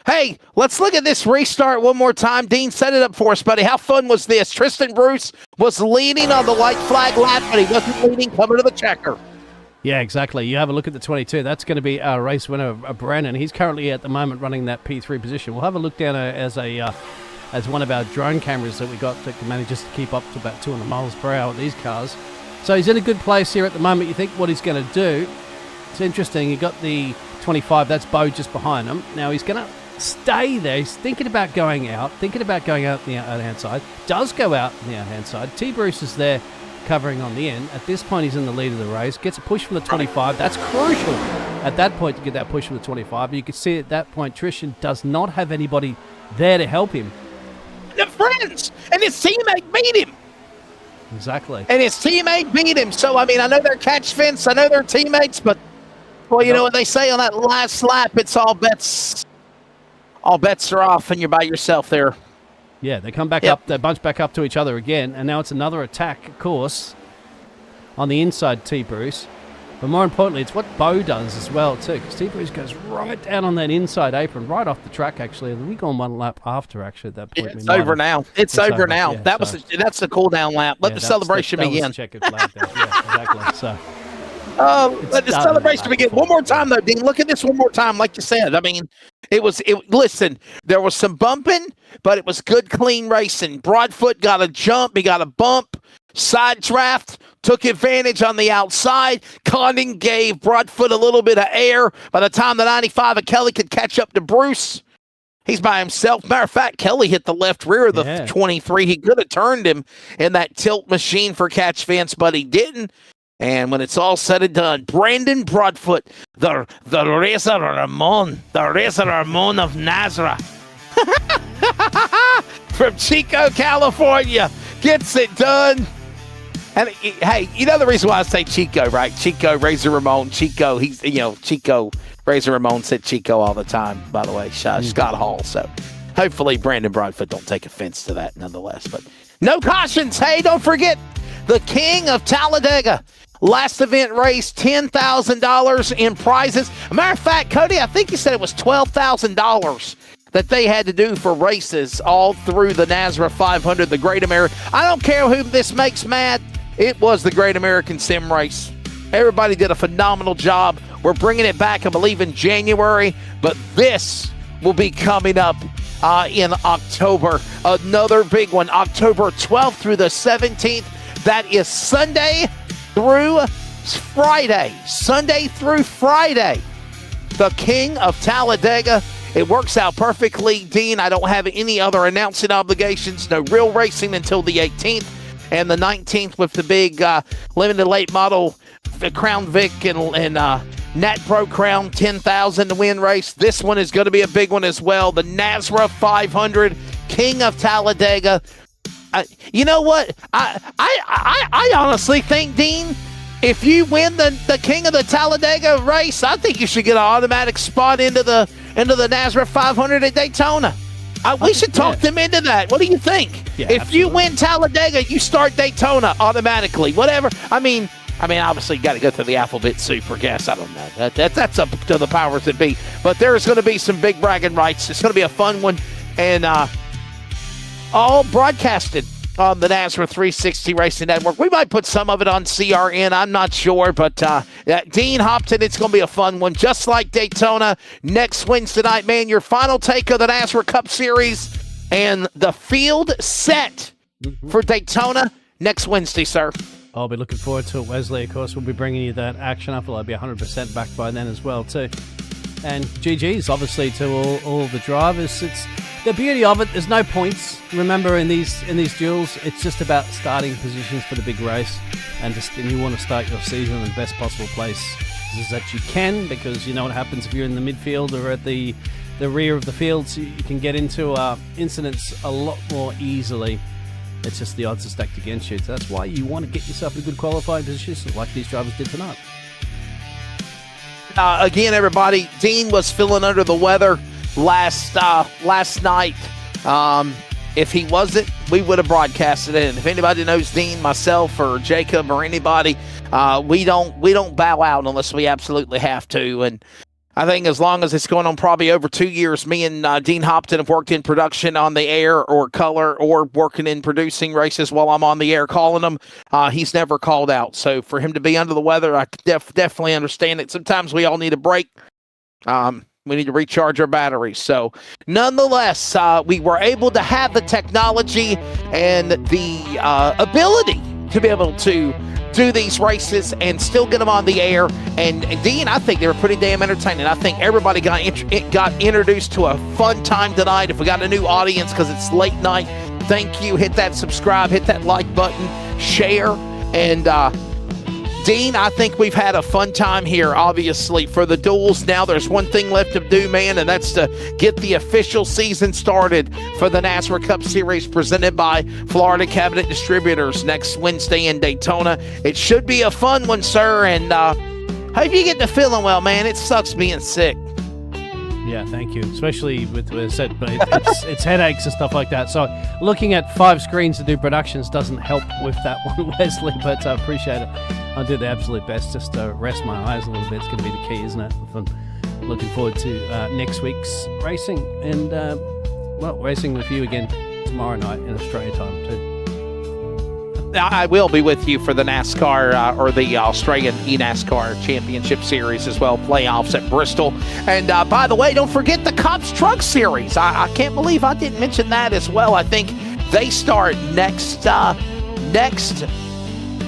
Hey, let's look at this restart one more time. Dean, set it up for us, buddy. How fun was this? Tristan Bruce was leading on the white flag lap, but he wasn't leading coming to the checker. Yeah, exactly. You have a look at the 22. That's going to be our race winner, Brandon. He's currently at the moment running that P3 position. We'll have a look down as one of our drone cameras that we got that manages to keep up to about 200 miles per hour with these cars. So he's in a good place here at the moment. You think what he's going to do? It's interesting. You got the 25. That's Bo just behind him. Now he's going to stay there. He's thinking about going out on the out-hand side. Does go out on the out-hand side. T. Bruce is there covering on the end. At this point, he's in the lead of the race. Gets a push from the 25. That's crucial at that point to get that push from the 25. You can see at that point, Tristan does not have anybody there to help him. The friends and his teammate beat him. Exactly. And his teammate beat him. So, I mean, I know they're Catch-Fence. I know they're teammates, but, well, you know what they say on that last lap, it's all bets are off and you're by yourself there. Yeah, they come back up, they bunch back up to each other again, and now it's another attack, of course, on the inside T. Bruce. But more importantly, it's what Bo does as well, too, because T. Bruce goes right down on that inside apron, right off the track, actually, and we gone one lap after, actually, at that point. It's over now. It's over now. Yeah, that's the cool-down lap. Let the celebration begin. That was the checkered flag there. Yeah, exactly. So. Let the celebration begin. One more time, though, Dean. Look at this one more time, like you said. I mean, listen, there was some bumping, but it was good, clean racing. Broadfoot got a jump. He got a bump. Side draft, took advantage on the outside. Condon gave Broadfoot a little bit of air. By the time the 95 of Kelly could catch up to Bruce, he's by himself. Matter of fact, Kelly hit the left rear of the 23. He could have turned him in that tilt machine for Catch-Fence, but he didn't. And when it's all said and done, Brandon Broadfoot, the Racer Ramon of NASRA, from Chico, California, gets it done. And hey, you know the reason why I say Chico, right? Chico, Razor Ramon, Chico. Chico, Razor Ramon said Chico all the time, by the way, Scott Hall. So hopefully Brandon Broadfoot don't take offense to that nonetheless. But no cautions. Hey, don't forget, the King of Talladega. Last event race, $10,000 in prizes. A matter of fact, Cody, I think you said it was $12,000 that they had to do for races all through the NASRA 500, the Great American. I don't care who this makes mad. It was the Great American Sim Race. Everybody did a phenomenal job. We're bringing it back, I believe, in January, but this will be coming up in October. Another big one, October 12th through the 17th. That is Sunday through Friday. Sunday through Friday. The King of Talladega. It works out perfectly, Dean. I don't have any other announcing obligations. No real racing until the 18th and the 19th with the big limited late model Crown Vic and Nat Pro Crown 10,000 to win race. This one is going to be a big one as well. The NASRA 500 King of Talladega. You know what? I honestly think, Dean, if you win the King of the Talladega race, I think you should get an automatic spot into the NASRA 500 at Daytona. We should talk them into that. What do you think? Yeah, if absolutely. you win Talladega, you start Daytona automatically. Whatever. I mean, obviously, you got to go through the alphabet soup or guess. I don't know. That's up to the powers that be. But there's going to be some big bragging rights. It's going to be a fun one, and all broadcasted on the NASRA 360 Racing Network. We might put some of it on CRN. I'm not sure, but Dean Hopton, it's going to be a fun one, just like Daytona next Wednesday night. Man, your final take of the NASRA Cup Series and the field set for Daytona next Wednesday, sir. I'll be looking forward to it, Wesley. Of course, we'll be bringing you that action up. I'll be 100% back by then as well, too. And GG's, obviously, to all the drivers. It's the beauty of it. There's no points. Remember, in these duels, it's just about starting positions for the big race, and you want to start your season in the best possible place that you can, because you know what happens if you're in the midfield or at the rear of the field. So you can get into incidents a lot more easily. It's just the odds are stacked against you. So that's why you want to get yourself in a good qualifying position, like these drivers did tonight. Again, everybody, Dean was feeling under the weather last night. If he wasn't, we would have broadcasted it. And if anybody knows Dean, myself, or Jacob, or anybody, we don't bow out unless we absolutely have to. And I think as long as it's going on probably over 2 years, me and Dean Hopton have worked in production on the air or color or working in producing races while I'm on the air calling them. He's never called out. So for him to be under the weather, I definitely understand it. Sometimes we all need a break. We need to recharge our batteries. So nonetheless, we were able to have the technology and the ability to be able to do these races and still get them on the air. And Dean, I think they were pretty damn entertaining. I think everybody got introduced to a fun time tonight. If we got a new audience because it's late night, thank you. Hit that subscribe, hit that like button, share. And Dean, I think we've had a fun time here, obviously, for the duels. Now there's one thing left to do, man, and that's to get the official season started for the NASRA Cup Series presented by Florida Cabinet Distributors next Wednesday in Daytona. It should be a fun one, sir, and hope you get to feeling well, man. It sucks being sick. Yeah, thank you. Especially with it's headaches and stuff like that. So looking at 5 screens to do productions doesn't help with that one, Wesley, but I appreciate it. I'll do the absolute best just to rest my eyes a little bit. It's going to be the key, isn't it? I'm looking forward to next week's racing and, racing with you again tomorrow night in Australia time too. I will be with you for the NASCAR or the Australian eNASCAR Championship Series as well, playoffs at Bristol. And by the way, don't forget the C.O.P.S Truck Series. I can't believe I didn't mention that as well. I think they start next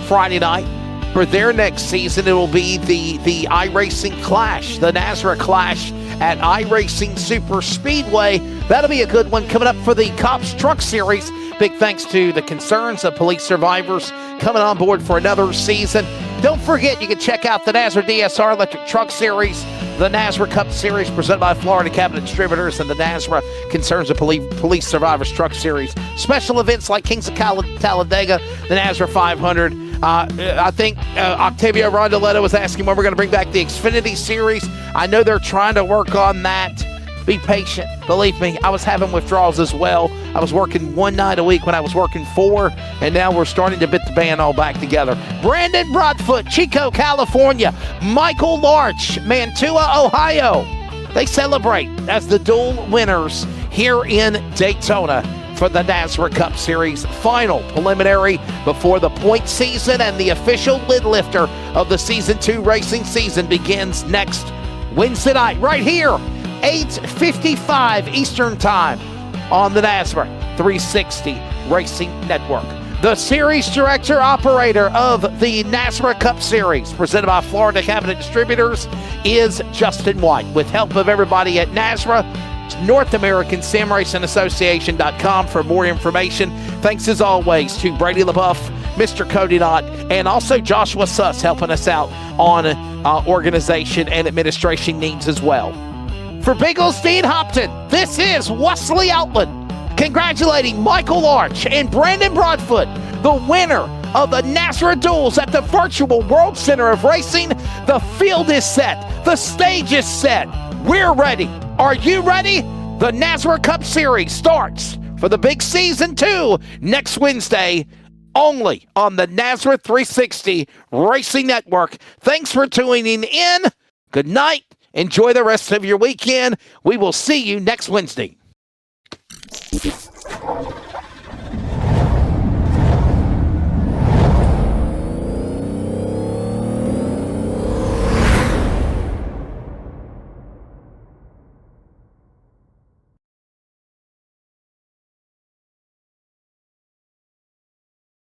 Friday night. For their next season, it will be the iRacing Clash, the NASRA Clash at iRacing Super Speedway. That'll be a good one coming up for the C.O.P.S Truck Series. Big thanks to the concerns of police survivors coming on board for another season. Don't forget, you can check out the NASRA DSR Electric Truck Series, the NASRA Cup Series presented by Florida Cabinet Distributors, and the NASRA Concerns of Police Survivors Truck Series. Special events like Kings of Talladega, the NASRA 500. I think Octavio Rondoletto was asking when we're going to bring back the Xfinity Series. I know they're trying to work on that. Be patient. Believe me, I was having withdrawals as well. I was working one night a week when I was working 4, and now we're starting to bit the band all back together. Brandon Broadfoot, Chico, California. Michael Larch, Mantua, Ohio. They celebrate as the dual winners here in Daytona for the NASRA Cup Series final preliminary before the point season, and the official lid lifter of the Season 2 racing season begins next Wednesday night right here, 8:55 Eastern Time on the NASRA 360 Racing Network. The series director operator of the NASRA Cup Series, presented by Florida Cabinet Distributors, is Justin White. With help of everybody at NASRA, North American Sim Racing Association.com for more information. Thanks as always to Brady LaBeouf, Mr. Cody Knott, and also Joshua Suss helping us out on organization and administration needs as well. For Bigglesdean Hopton, this is Wesley Outland congratulating Michael Larch and Brandon Broadfoot, the winner of the NASRA Duels at the Virtual World Center of Racing. The field is set. The stage is set. We're ready. Are you ready? The NASRA Cup Series starts for the big Season 2 next Wednesday, only on the NASRA 360 Racing Network. Thanks for tuning in. Good night. Enjoy the rest of your weekend. We will see you next Wednesday.